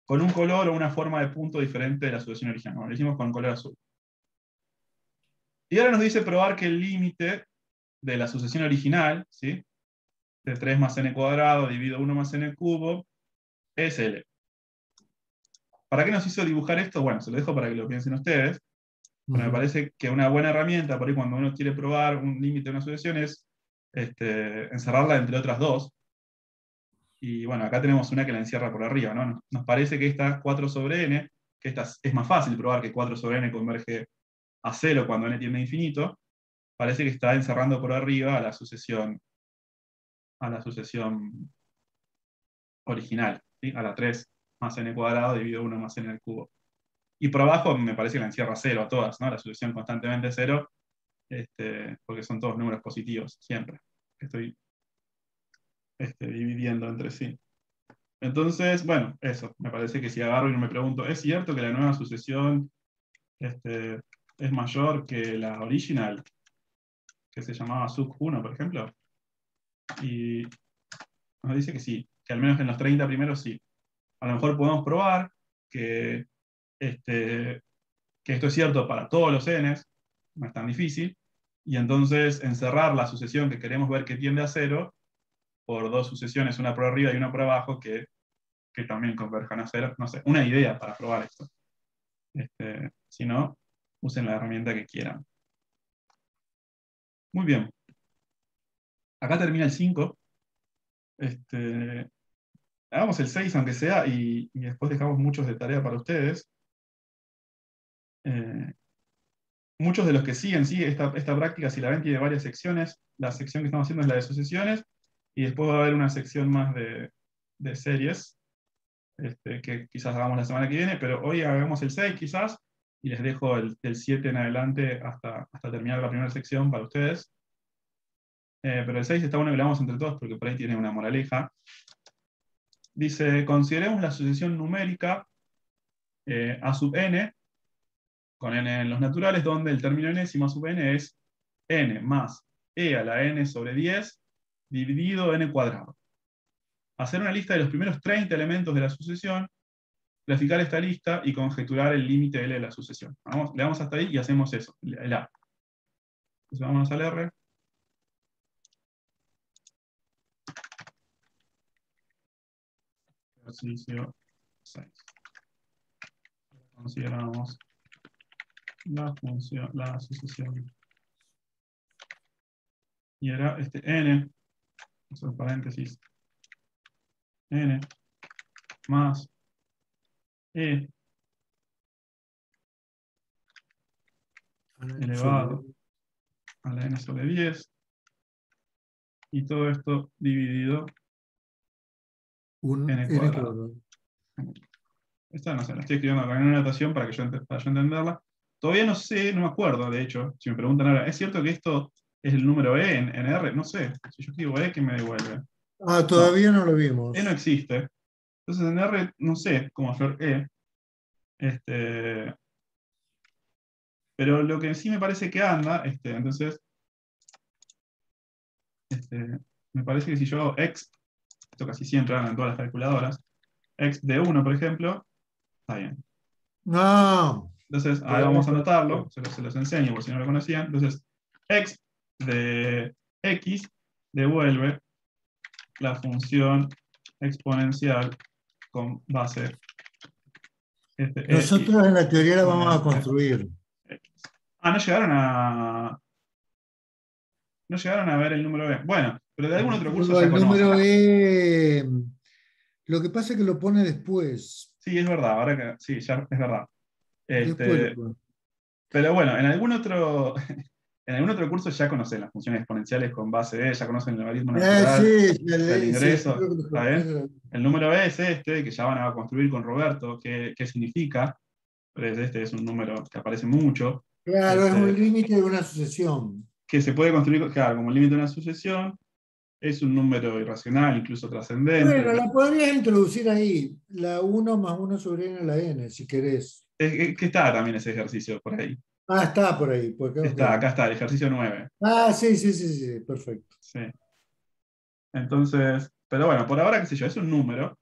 con un color o una forma de punto diferente de la sucesión original. Bueno, lo hicimos con color azul. Y ahora nos dice probar que el límite de la sucesión original, ¿sí?, de 3 más n cuadrado dividido 1 más n cubo, es L. ¿Para qué nos hizo dibujar esto? Bueno, se lo dejo para que lo piensen ustedes. Pero me parece que una buena herramienta, por ahí cuando uno quiere probar un límite de una sucesión, es encerrarla entre otras dos. Y bueno, acá tenemos una que la encierra por arriba, ¿no? Nos parece que esta 4 sobre n, que esta es más fácil probar que 4 sobre n converge a 0 cuando n tiende a infinito, parece que está encerrando por arriba a la sucesión original, ¿sí? A la 3 más n cuadrado dividido 1 más n al cubo. Y por abajo me parece que la encierra 0 a todas, ¿no? La sucesión constantemente 0, porque son todos números positivos, siempre. Estoy dividiendo entre sí. Entonces, bueno, eso. Me parece que si agarro y me pregunto, ¿es cierto que la nueva sucesión es mayor que la original, que se llamaba sub1, por ejemplo? Y nos dice que sí, que al menos en los 30 primeros sí. A lo mejor podemos probar que esto es cierto para todos los n's, no es tan difícil, y entonces encerrar la sucesión que queremos ver que tiende a 0 por dos sucesiones, una por arriba y una por abajo, que también converjan a hacer, no sé, una idea para probar esto. Si no, usen la herramienta que quieran. Muy bien. Acá termina el 5. Hagamos el 6 aunque sea, y después dejamos muchos de tarea para ustedes. Muchos de los que siguen esta práctica, si la ven, tiene varias secciones. La sección que estamos haciendo es la de sucesiones, y después va a haber una sección más de series, que quizás hagamos la semana que viene, pero hoy hagamos el 6 quizás, y les dejo del 7 en adelante hasta terminar la primera sección para ustedes. Pero el 6 está bueno que lo hagamos entre todos, porque por ahí tiene una moraleja. Dice, consideremos la sucesión numérica a sub n, con n en los naturales, donde el término enésimo a sub n es n más e a la n sobre 10 dividido n cuadrado. Hacer una lista de los primeros 30 elementos de la sucesión, clasificar esta lista y conjeturar el límite L de la sucesión. Le damos hasta ahí y hacemos eso, el A. Entonces vamos al R. Ejercicio 6. Consideramos la sucesión. Y era n, entre paréntesis, n más e elevado a la n sobre 10, y todo esto dividido n cuadrado. Esta no sé, la estoy escribiendo acá en una anotación para yo entenderla. Todavía no sé, no me acuerdo, de hecho, si me preguntan ahora, ¿es cierto que esto es el número E en R? No sé, si yo escribo E, ¿qué me devuelve? Todavía no lo vimos. E no existe. Entonces en R no sé cómo hacer E. Pero lo que sí me parece que anda, entonces, me parece que si yo hago X, esto casi siempre anda en todas las calculadoras, X de 1, por ejemplo, está bien. No. Entonces, ahora vamos a anotarlo, se los enseño por si no lo conocían. Entonces, X de X devuelve la función exponencial con base Nosotros en la teoría la vamos a construir. No llegaron a ver el número E. Bueno, pero de algún otro curso ya el conocen. Número E, lo que pasa es que lo pone después. Sí, es verdad, ahora que sí, ya es verdad. Después lo pone. Pero bueno, en algún otro curso ya conocen las funciones exponenciales con base E, ya conocen el logaritmo natural del ingreso. ¿Está bien? El número E es que ya van a construir con Roberto, qué significa. Pues este es un número que aparece mucho. Claro, es un límite de una sucesión. Que se puede construir, claro, como límite de una sucesión. Es un número irracional, incluso trascendente. Bueno, la podrías introducir ahí, la 1 más 1 sobre n a la n, si querés. Que está también ese ejercicio por ahí. Está por ahí. Acá está, el ejercicio 9. Sí, perfecto. Sí. Entonces, pero bueno, por ahora, qué sé yo, es un número.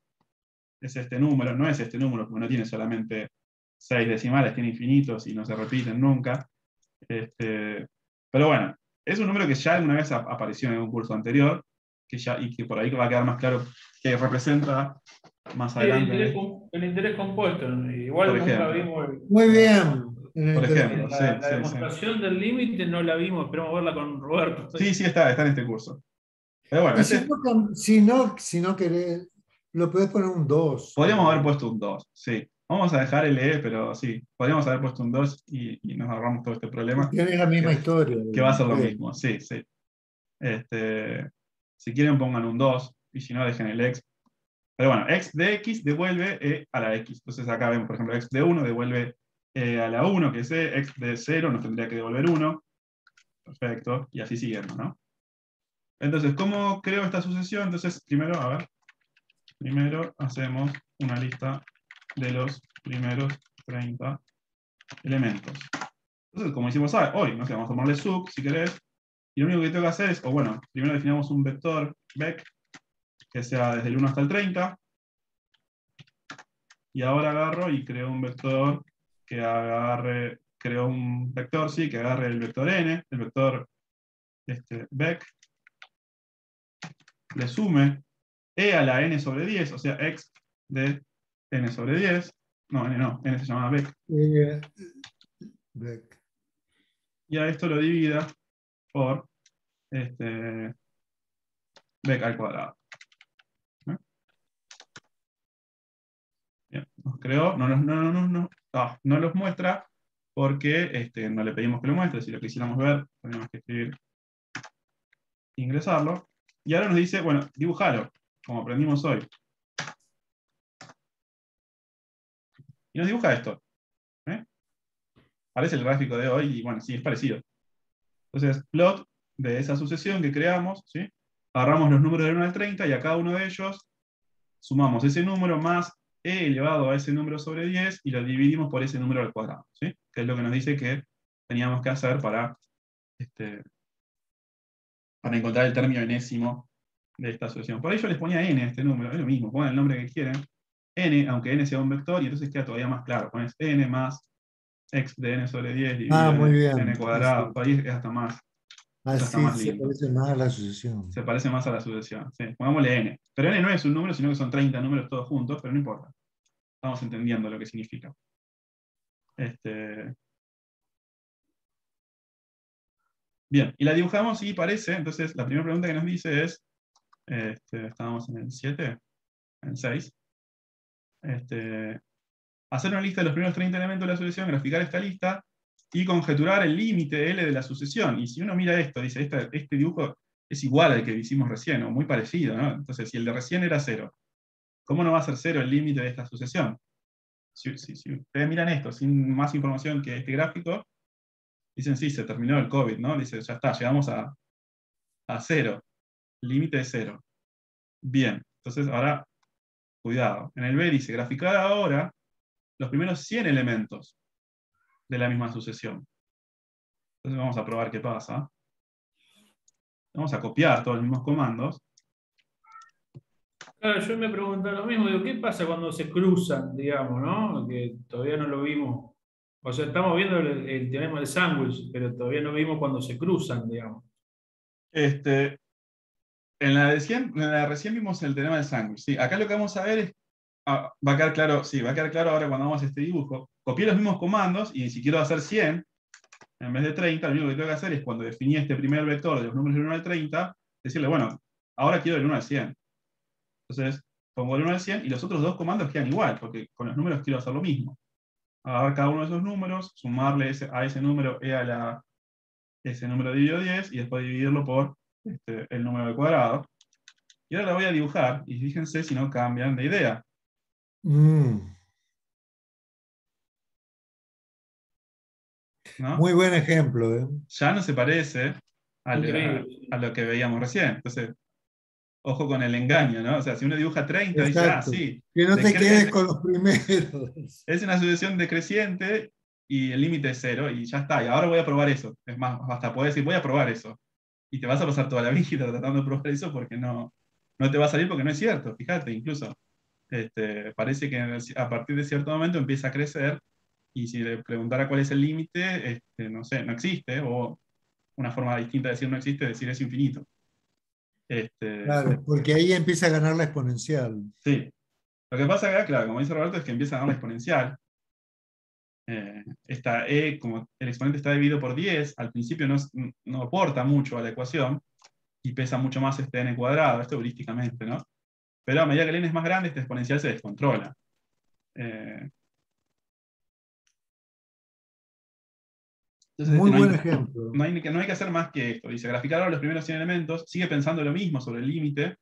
Es este número, no es este número, porque no tiene solamente 6 decimales, tiene infinitos y no se repiten nunca. Pero bueno, es un número que ya alguna vez apareció en un curso anterior, y que por ahí va a quedar más claro que representa más adelante. El interés compuesto. Igual por nunca ejemplo. vimos. Muy bien. Por ejemplo, La demostración del límite no la vimos, esperamos verla con Roberto. Sí, está en este curso. Pero bueno, y si no querés, lo podés poner un 2. Podríamos haber puesto un 2, sí. Vamos a dejar el E, pero sí, podríamos haber puesto un 2 y nos ahorramos todo este problema. Tiene la misma historia. Que va a ser lo mismo, sí. Si quieren pongan un 2, y si no dejen el X. Pero bueno, X de X devuelve E a la X. Entonces acá vemos, por ejemplo, X de 1 devuelve E a la 1, que es E. X de 0 nos tendría que devolver 1. Perfecto, y así siguiendo, ¿no? Entonces, ¿cómo creo esta sucesión? Entonces, primero hacemos una lista de los primeros 30 elementos. Entonces, como hicimos hoy, no sé, vamos a ponerle sub, si querés, y lo único que tengo que hacer es, primero definamos un vector vec, que sea desde el 1 hasta el 30, y ahora agarro y creo un vector que agarre el vector n, el vector vec, le sume e a la n sobre 10, o sea, x de n sobre 10. No, n se llama Beck. Beck. Y a esto lo divida por Beck al cuadrado. Bien, nos creó, no los muestra porque no le pedimos que lo muestre. Si lo quisiéramos ver, tenemos que escribir, ingresarlo. Y ahora nos dice, bueno, dibujalo, como aprendimos hoy. Y nos dibuja esto. Parece el gráfico de hoy, y bueno, sí, es parecido. Entonces, plot de esa sucesión que creamos, ¿sí? Agarramos los números del 1 al 30 y a cada uno de ellos sumamos ese número más e elevado a ese número sobre 10 y lo dividimos por ese número al cuadrado, ¿sí? Que es lo que nos dice que teníamos que hacer para encontrar el término enésimo de esta sucesión. Por ahí yo les ponía n a este número, es lo mismo, pongan el nombre que quieren. N, aunque n sea un vector, y entonces queda todavía más claro. Pones n más x de n sobre 10 dividido muy bien. n cuadrado. Sí. Por ahí es hasta más. Así más se lindo. parece más a la sucesión. Se parece más a la sucesión. Sí. Pongámosle n. Pero n no es un número, sino que son 30 números todos juntos, pero no importa. Estamos entendiendo lo que significa. Bien, y la dibujamos y parece, entonces la primera pregunta que nos dice es, estábamos en el 7, en el 6, hacer una lista de los primeros 30 elementos de la sucesión, graficar esta lista y conjeturar el límite L de la sucesión. Y si uno mira esto, dice, este dibujo es igual al que hicimos recién, o muy parecido, ¿no? Entonces, si el de recién era 0, ¿cómo no va a ser 0 el límite de esta sucesión? Si ustedes miran esto, sin más información que este gráfico, dicen, sí, se terminó el COVID, ¿no? Dice, ya está, llegamos a 0. Límite de 0. Bien, entonces ahora, cuidado. En el B dice, graficar ahora los primeros 100 elementos de la misma sucesión. Entonces vamos a probar qué pasa. Vamos a copiar todos los mismos comandos. Claro, yo me preguntaba lo mismo, digo, ¿qué pasa cuando se cruzan, digamos, ¿no? Que todavía no lo vimos. O sea, estamos viendo el teorema del sándwich, pero todavía no vimos cuando se cruzan, digamos. En la de recién vimos el teorema del sándwich. ¿Sí? Acá lo que vamos a ver es, va a quedar claro, sí, va a quedar claro ahora cuando hagamos este dibujo. Copié los mismos comandos y si quiero hacer 100, en vez de 30, lo único que tengo que hacer es cuando definí este primer vector de los números del 1 al 30, decirle, bueno, ahora quiero el 1 al 100. Entonces, pongo el 1 al 100 y los otros dos comandos quedan igual, porque con los números quiero hacer lo mismo. Agarrar cada uno de esos números, sumarle a ese número ese número dividido 10 y después dividirlo por el número al cuadrado. Y ahora la voy a dibujar y fíjense si no cambian de idea. ¿No? Muy buen ejemplo. Ya no se parece a lo que veíamos recién. Entonces, ojo con el engaño, ¿no? O sea, si uno dibuja 30, exacto. Dice, sí. Que no te quedes con los primeros. Es una sucesión decreciente y el límite es 0 y ya está. Y ahora voy a probar eso. Es más, hasta puedes decir, voy a probar eso. Y te vas a pasar toda la vida tratando de probar eso porque no te va a salir porque no es cierto. Fíjate, incluso. Parece que a partir de cierto momento empieza a crecer y si le preguntara cuál es el límite, no sé, no existe, o una forma distinta de decir no existe es decir es infinito. Claro, porque ahí empieza a ganar la exponencial. Sí. Lo que pasa acá, claro, como dice Roberto, es que empieza a ganar la exponencial. Esta e, como el exponente está dividido por 10, al principio no aporta mucho a la ecuación y pesa mucho más este n cuadrado, esto heurísticamente, ¿no? Pero a medida que el n es más grande, esta exponencial se descontrola. Entonces, muy buen ejemplo. No hay que hacer más que esto. Dice, graficar ahora los primeros 100 elementos, sigue pensando lo mismo sobre el límite.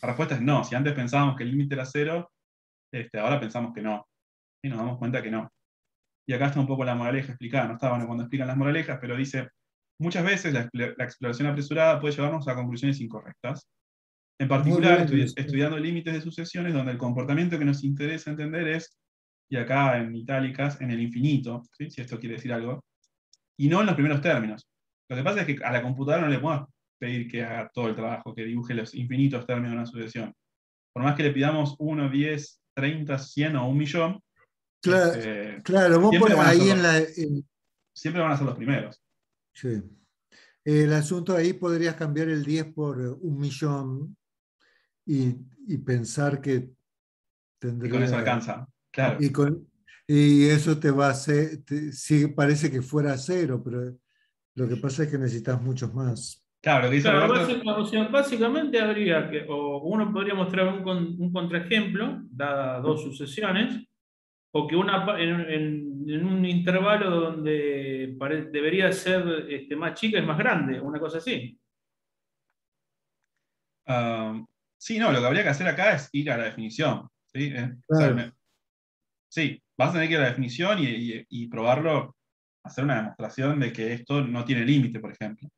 La respuesta es no. Si antes pensábamos que el límite era 0, ahora pensamos que no. Y nos damos cuenta que no. Y acá está un poco la moraleja explicada. No está bueno cuando explican las moralejas, pero dice, muchas veces la exploración apresurada puede llevarnos a conclusiones incorrectas. En particular, estudiando límites de sucesiones, donde el comportamiento que nos interesa entender es, y acá en itálicas, en el infinito, ¿sí? Si esto quiere decir algo, y no en los primeros términos. Lo que pasa es que a la computadora no le podemos pedir que haga todo el trabajo, que dibuje los infinitos términos de una sucesión. Por más que le pidamos 1, 10, 30, 100 o 1.000.000, claro, vos por ahí siempre van a ser los primeros. Sí. El asunto ahí podrías cambiar el 10 por 1.000.000 y pensar que Y tendría... con eso alcanza. Claro. Y eso te va a hacer, sí, parece que fuera cero, pero lo que pasa es que necesitas muchos más. Claro, lo que dice Claro, Roberto. o sea, básicamente habría que, o uno podría mostrar un contraejemplo, dadas dos sucesiones, o que en un intervalo donde debería ser más chica es más grande, una cosa así. Sí, no, lo que habría que hacer acá es ir a la definición. ¿Sí? O sea, Claro, sí, vas a tener que ir a la definición y probarlo, hacer una demostración de que esto no tiene límite, por ejemplo.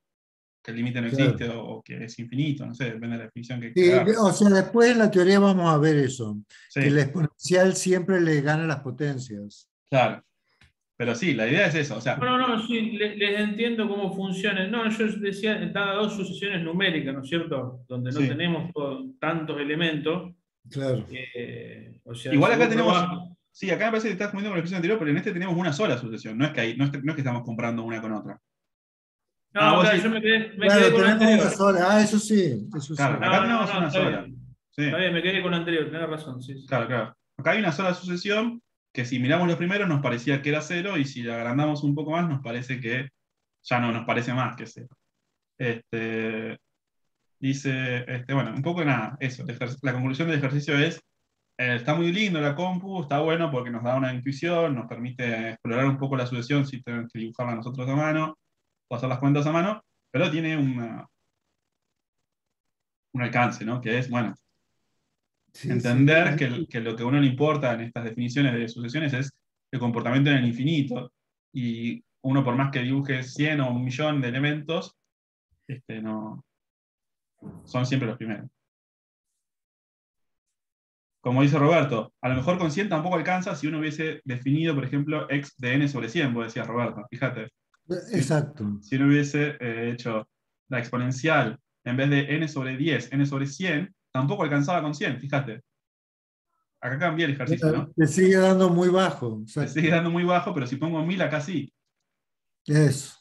Que el límite no claro. existe o que es infinito, no sé, depende de la definición que Sí, hagas. o sea, después en la teoría vamos a ver eso, que Sí, la exponencial siempre le gana las potencias. claro. Pero sí, la idea es eso. O sea, No, sí, les entiendo cómo funciona. No, yo decía, dadas dos sucesiones numéricas, ¿no es cierto? Donde no sí. tenemos tantos elementos. Claro. O sea, Igual si acá vos tenemos. probás. Sí, acá me parece que estás comiendo con el ejercicio anterior, pero en este tenemos una sola sucesión. No es que estamos comprando una con otra. No, Vos claro, sí. yo me quedé Claro, con lo tenemos una anterior. sola. Ah, eso sí, eso sí. Claro, acá tenemos una Está sola. bien. Sí, Está bien, me quedé con lo anterior, tenés razón, sí, sí. claro, claro. Acá hay una sola sucesión que si miramos los primeros nos parecía que era cero y si la agrandamos un poco más nos parece que ya no nos parece más que cero. Dice, bueno, un poco nada, eso. La conclusión del ejercicio es, está muy lindo la compu, está bueno porque nos da una intuición, nos permite explorar un poco la sucesión si tenemos que dibujarla nosotros a mano o hacer las cuentas a mano, pero tiene un alcance, ¿no? Que es, bueno, Sí, sí. entender que lo que a uno le importa en estas definiciones de sucesiones es el comportamiento en el infinito. Y uno, por más que dibuje 100 o 1.000.000 de elementos, no, son siempre los primeros. Como dice Roberto, a lo mejor con 100 tampoco alcanza si uno hubiese definido, por ejemplo, x de n sobre 100, vos decías Roberto, fíjate. Exacto. Si uno hubiese hecho la exponencial en vez de n sobre 10, n sobre 100, tampoco alcanzaba con 100, fíjate. Acá cambié el ejercicio, ¿no? Te sigue dando muy bajo. Se Exacto. sigue dando muy bajo, pero si pongo 1000 acá sí. Eso.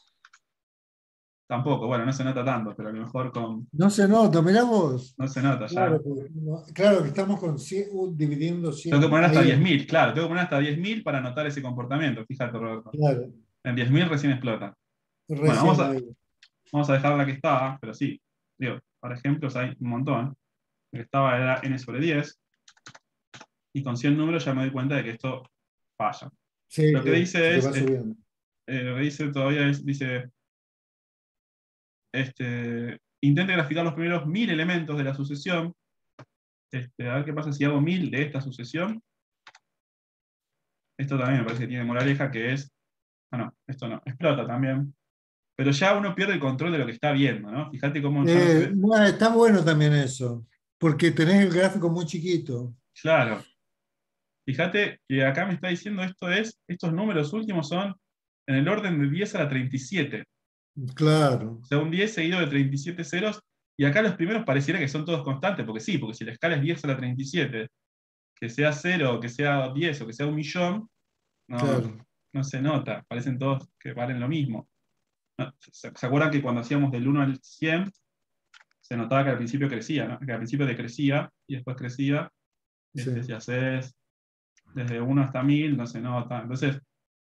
Tampoco, bueno, no se nota tanto, pero a lo mejor No se nota, mirá vos. no se nota ya. Claro, claro que estamos con dividiendo Tengo que 100. poner hasta Ahí, 10.000, claro, tengo que poner hasta 10.000 para notar ese comportamiento, fíjate, Roberto. claro, En 10.000 recién explota. Bueno, recién ahí. vamos a dejar la que estaba, pero sí, digo, para ejemplos hay un montón. La que estaba era n sobre 10, y con 100 números ya me doy cuenta de que esto falla. Sí, Lo que dice que va subiendo. lo que dice todavía es, dice, intente graficar los primeros 1000 elementos de la sucesión. A ver qué pasa si hago 1000 de esta sucesión. Esto también me parece que tiene moraleja, que es, no, esto no, explota también. Pero ya uno pierde el control de lo que está viendo, ¿no? Fíjate cómo ya no se ve. Bueno, está bueno también eso, porque tenés el gráfico muy chiquito. Claro. Fíjate que acá me está diciendo estos números últimos son en el orden de 10 a la 37. Claro, O sea, un 10 seguido de 37 ceros. Y acá los primeros pareciera que son todos constantes, porque sí, porque si la escala es 10 a la 37, que sea 0, que sea 10 o que sea 1.000.000, no, claro. no se nota. Parecen todos que valen lo mismo. ¿No? ¿Se acuerdan que cuando hacíamos del 1 al 100, se notaba que al principio crecía, ¿no? Que al principio decrecía y después crecía? Sí. Si haces desde 1 hasta 1000, no se nota. Entonces,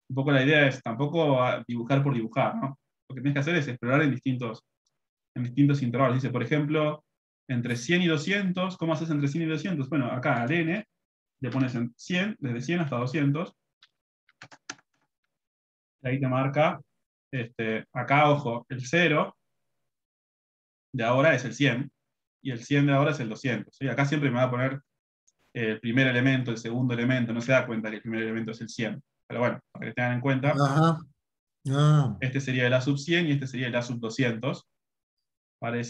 un poco la idea es tampoco dibujar por dibujar, ¿no? Lo que tienes que hacer es explorar en distintos intervalos. Dice, por ejemplo, entre 100 y 200, ¿cómo haces entre 100 y 200? Bueno, acá al n le pones en 100, desde 100 hasta 200, y ahí te marca, acá, ojo, el 0 de ahora es el 100, y el 100 de ahora es el 200. ¿Sí? Acá siempre me va a poner el primer elemento, el segundo elemento, no se da cuenta que el primer elemento es el 100. Pero bueno, para que tengan en cuenta, Ajá. Ah, este sería el A sub 100 y este sería el A sub 200.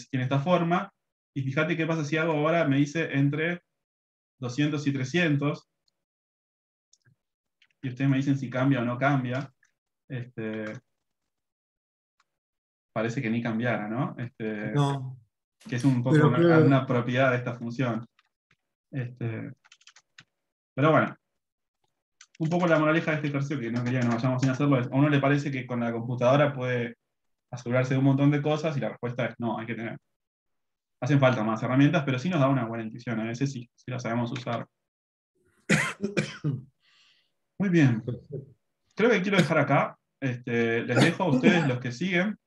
Tiene esta forma. Y fíjate qué pasa si hago ahora, me dice entre 200 y 300. Y ustedes me dicen si cambia o no cambia. Parece que ni cambiara, ¿no? no. Que es un poco Pero una propiedad de esta función. Pero bueno, un poco la moraleja de este ejercicio, que no quería que nos vayamos sin hacerlo, es, a uno le parece que con la computadora puede asegurarse de un montón de cosas y la respuesta es no, hay que tener hacen falta más herramientas, pero sí nos da una buena intuición. A veces sí, sí la sabemos usar. Muy bien. Creo que quiero dejar acá. Les dejo a ustedes los que siguen,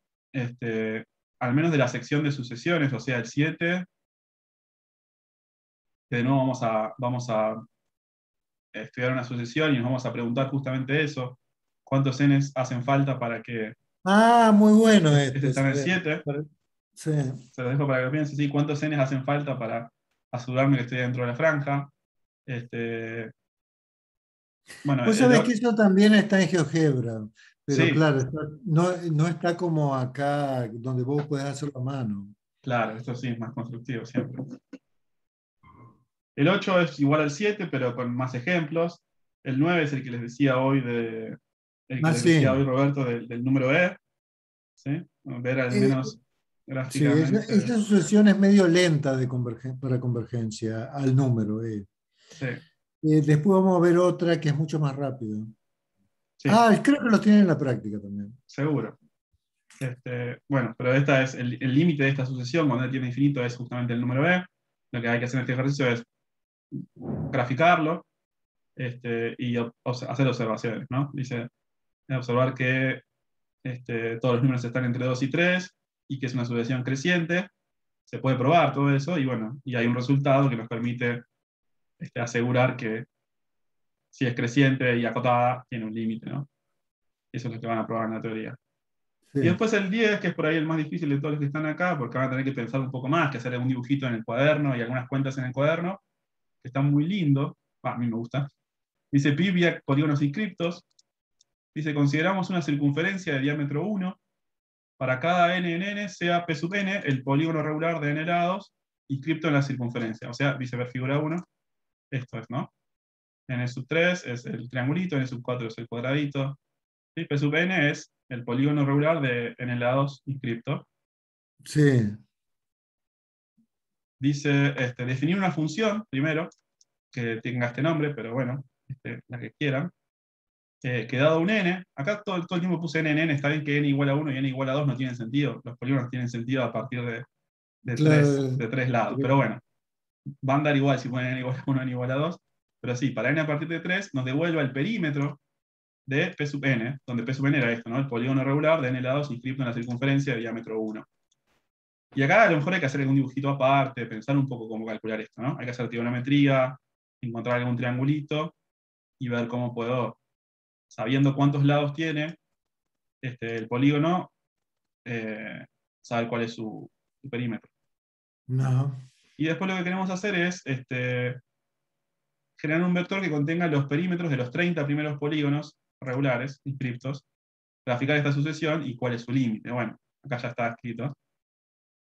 al menos de la sección de sucesiones, o sea, el 7, que de nuevo vamos a estudiar una sucesión y nos vamos a preguntar justamente eso. ¿Cuántos n's hacen falta para que Ah, muy bueno este está en el 7? Sí. Se los dejo para que lo piensen. ¿Sí? ¿Cuántos n's hacen falta para asegurarme que estoy dentro de la franja? Bueno, Vos sabés que eso también está en GeoGebra, pero sí, claro, no está como acá donde vos podés hacerlo a mano. claro, esto sí es más constructivo siempre. El 8 es igual al 7, pero con más ejemplos. El 9 es el que les decía hoy Sí. Roberto del número E. ¿Sí? Ver al menos Sí, gráficamente. esa sucesión es medio lenta para convergencia al número. Sí, Después vamos a ver otra que es mucho más rápido. sí, Creo que lo tienen en la práctica también. seguro. Bueno, pero esta es el límite de esta sucesión, cuando tiene infinito, es justamente el número E. Lo que hay que hacer en este ejercicio es graficarlo y hacer observaciones, ¿no? Dice, observar que todos los números están entre 2 y 3 y que es una sucesión creciente. Se puede probar todo eso y bueno, y hay un resultado que nos permite asegurar que si es creciente y acotada, tiene un límite, ¿no? Eso es lo que van a probar en la teoría. Sí. Y después el 10, que es por ahí el más difícil de todos los que están acá, porque van a tener que pensar un poco más, que hacer un dibujito en el cuaderno y algunas cuentas en el cuaderno, que están muy lindos. A mí me gusta. Dice pi vía polígonos inscriptos. Dice, consideramos una circunferencia de diámetro 1 para cada n en n, sea p sub n el polígono regular de n lados inscripto en la circunferencia. O sea, dice ver figura 1, esto es, ¿no? N sub 3 es el triangulito, N sub 4 es el cuadradito, y P sub n es el polígono regular de n lados inscripto. Sí. Dice, definir una función, primero, que tenga este nombre, pero bueno, la que quieran, que dado un n, acá todo el tiempo puse n en n, está bien que n igual a 1 y n igual a 2 no tienen sentido, los polígonos tienen sentido a partir de Claro. tres lados, pero bueno, van a dar igual si ponen n igual a 1 n igual a 2, pero sí, para n a partir de 3 nos devuelva el perímetro de P sub n, donde P sub n era esto, ¿no? El polígono regular de n lados inscripto en la circunferencia de diámetro 1. Y acá a lo mejor hay que hacer algún dibujito aparte, pensar un poco cómo calcular esto, ¿no? Hay que hacer trigonometría, encontrar algún triangulito y ver cómo puedo, sabiendo cuántos lados tiene el polígono, saber cuál es su perímetro. No. Y después lo que queremos hacer es generar un vector que contenga los perímetros de los 30 primeros polígonos regulares, inscriptos, graficar esta sucesión y cuál es su límite. Bueno, acá ya está escrito,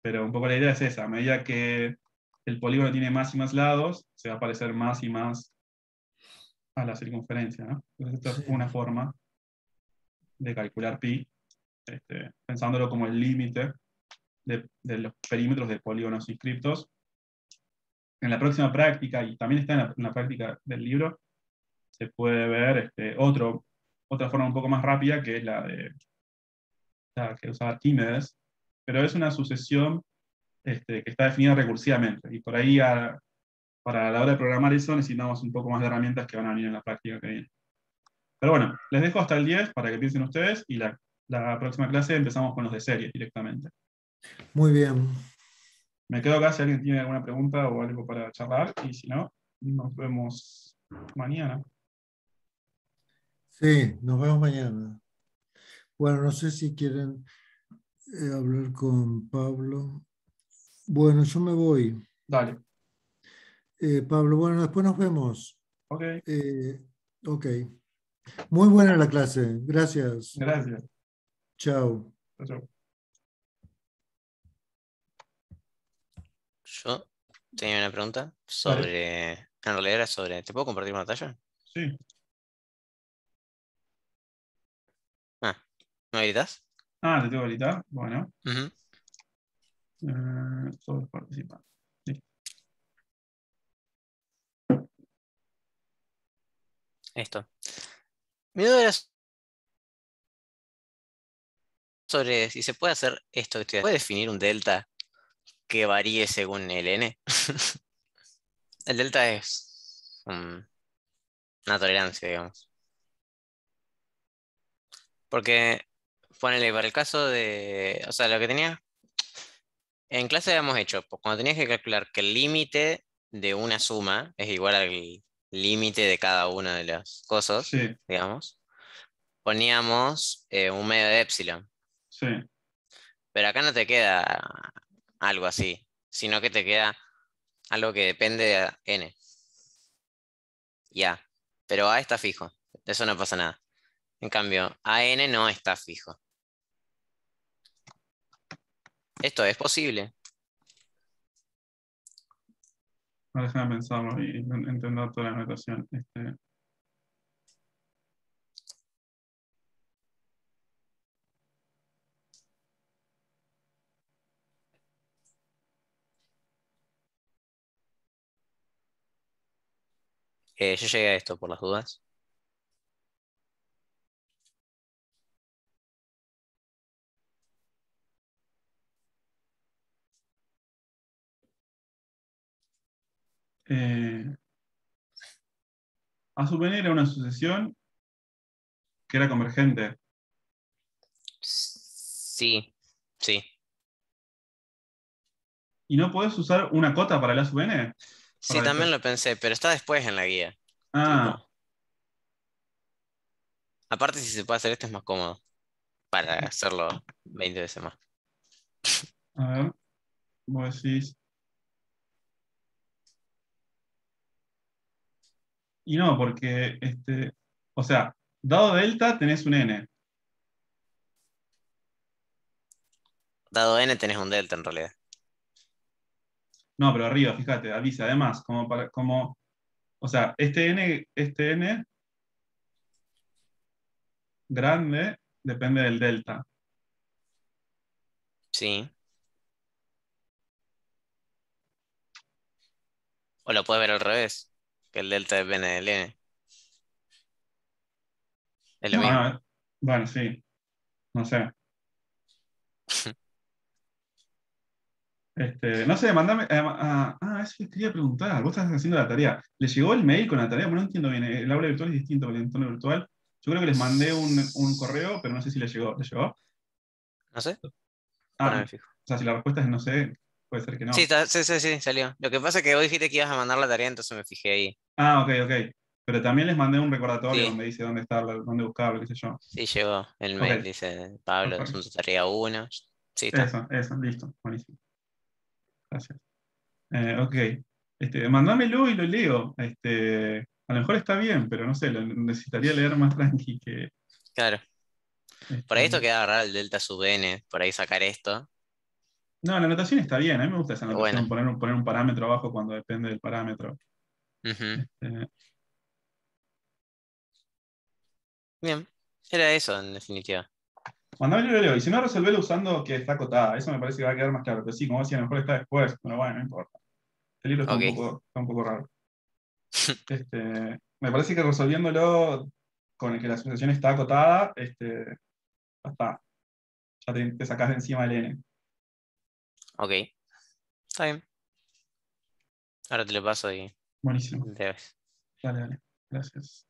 pero un poco la idea es esa, a medida que el polígono tiene más y más lados, se va a parecer más y más a la circunferencia, ¿no? Entonces esto es una forma de calcular pi, pensándolo como el límite de los perímetros de polígonos inscriptos. En la próxima práctica, y también está en la práctica del libro, se puede ver otra forma un poco más rápida, que es la que usaba Arquímedes, pero es una sucesión que está definida recursivamente, y por ahí para la hora de programar eso necesitamos un poco más de herramientas que van a venir en la práctica que viene. Pero bueno, les dejo hasta el 10 para que piensen ustedes, y la próxima clase empezamos con los de series directamente. Muy bien. Me quedo acá si alguien tiene alguna pregunta o algo para charlar, y si no, nos vemos mañana. Sí, nos vemos mañana. Bueno, no sé si quieren hablar con Pablo. Bueno, yo me voy. Dale. Pablo, bueno, después nos vemos. Ok. Ok. Muy buena la clase. Gracias. Gracias. Chao. Chao. Yo tenía una pregunta sobre. En realidad era sobre. ¿Te puedo compartir pantalla? Sí. ¿Me habilitas? Te tengo que habilitar. Bueno. Ujú. Todos los participantes. Listo. Esto. Mi duda era sobre si se puede hacer esto que estoy haciendo. ¿Puede definir un delta que varíe según el n. El delta es una tolerancia, digamos. Porque, ponele, para el caso de, o sea, lo que tenía, en clase habíamos hecho, pues, cuando tenías que calcular que el límite de una suma es igual al límite de cada una de las cosas, Sí, digamos, poníamos un medio de epsilon. sí. Pero acá no te queda algo así, sino que te queda algo que depende de n. Ya, pero a está fijo, eso no pasa nada. En cambio, a n no está fijo. Esto es posible. Ahora déjame pensarlo y entender toda la notación. Yo llegué a esto por las dudas. Eh, A sub n era una sucesión que era convergente. Sí, sí. ¿Y no podés usar una cota para el A sub n? Sí, Para también lo pensé, pero está después en la guía. Ah, Tipo, aparte, si se puede hacer esto es más cómodo para hacerlo 20 veces más. a ver, vos decís. Y no, porque, o sea, dado delta tenés un n. Dado n tenés un delta en realidad. No, pero arriba, fíjate, avisa, además, o sea, este n grande depende del delta. Sí. O lo puedes ver al revés, que el delta depende del n. Es lo No, mismo. no, bueno, sí, no sé. No sé, mandame. Eso que quería preguntar. Vos estás haciendo la tarea. ¿Le llegó el mail con la tarea? Bueno, no entiendo bien. El aula virtual es distinto que el entorno virtual. Yo creo que les mandé un correo, pero no sé si le llegó. ¿Le llegó? No sé, Ah, poneme o fijo. sea, si la respuesta es no sé, puede ser que Sí, no. sí, sí, sí, salió. Lo que pasa es que vos dijiste que ibas a mandar la tarea, entonces me fijé ahí. Ah, ok, ok. Pero también les mandé un recordatorio Sí, donde dice dónde está, dónde buscarlo, qué sé yo. sí llegó el Ok, mail, dice Pablo, perfecto. asunto tarea 1. Sí, está. Eso, listo. Buenísimo. Gracias. Ok. Mándamelo y lo leo. A lo mejor está bien, pero no sé, lo necesitaría leer más tranqui que. Claro. Por ahí esto Este, queda agarrar el delta sub n, por ahí sacar esto. No, la anotación está bien. A mí me gusta esa Pero bueno. anotación, poner un parámetro abajo cuando depende del parámetro. Ujú. Este, Bien. Era eso, en definitiva. Mandame y lo leo. Y si no, resolverlo usando que está acotada. Eso me parece que va a quedar más claro. Pero sí, como decía, a lo mejor está después. Pero bueno, no importa. El libro Ok. está un poco raro. Me parece que resolviéndolo con el que la asociación está acotada, ya está. Ya te sacás de encima el n. Ok. Está bien. Ahora te lo paso y Buenísimo. debes. Dale, dale. Gracias.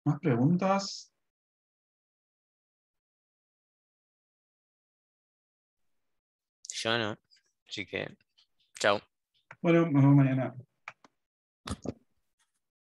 ¿Más preguntas? Yo no. Así que, chao. Bueno, nos vemos mañana.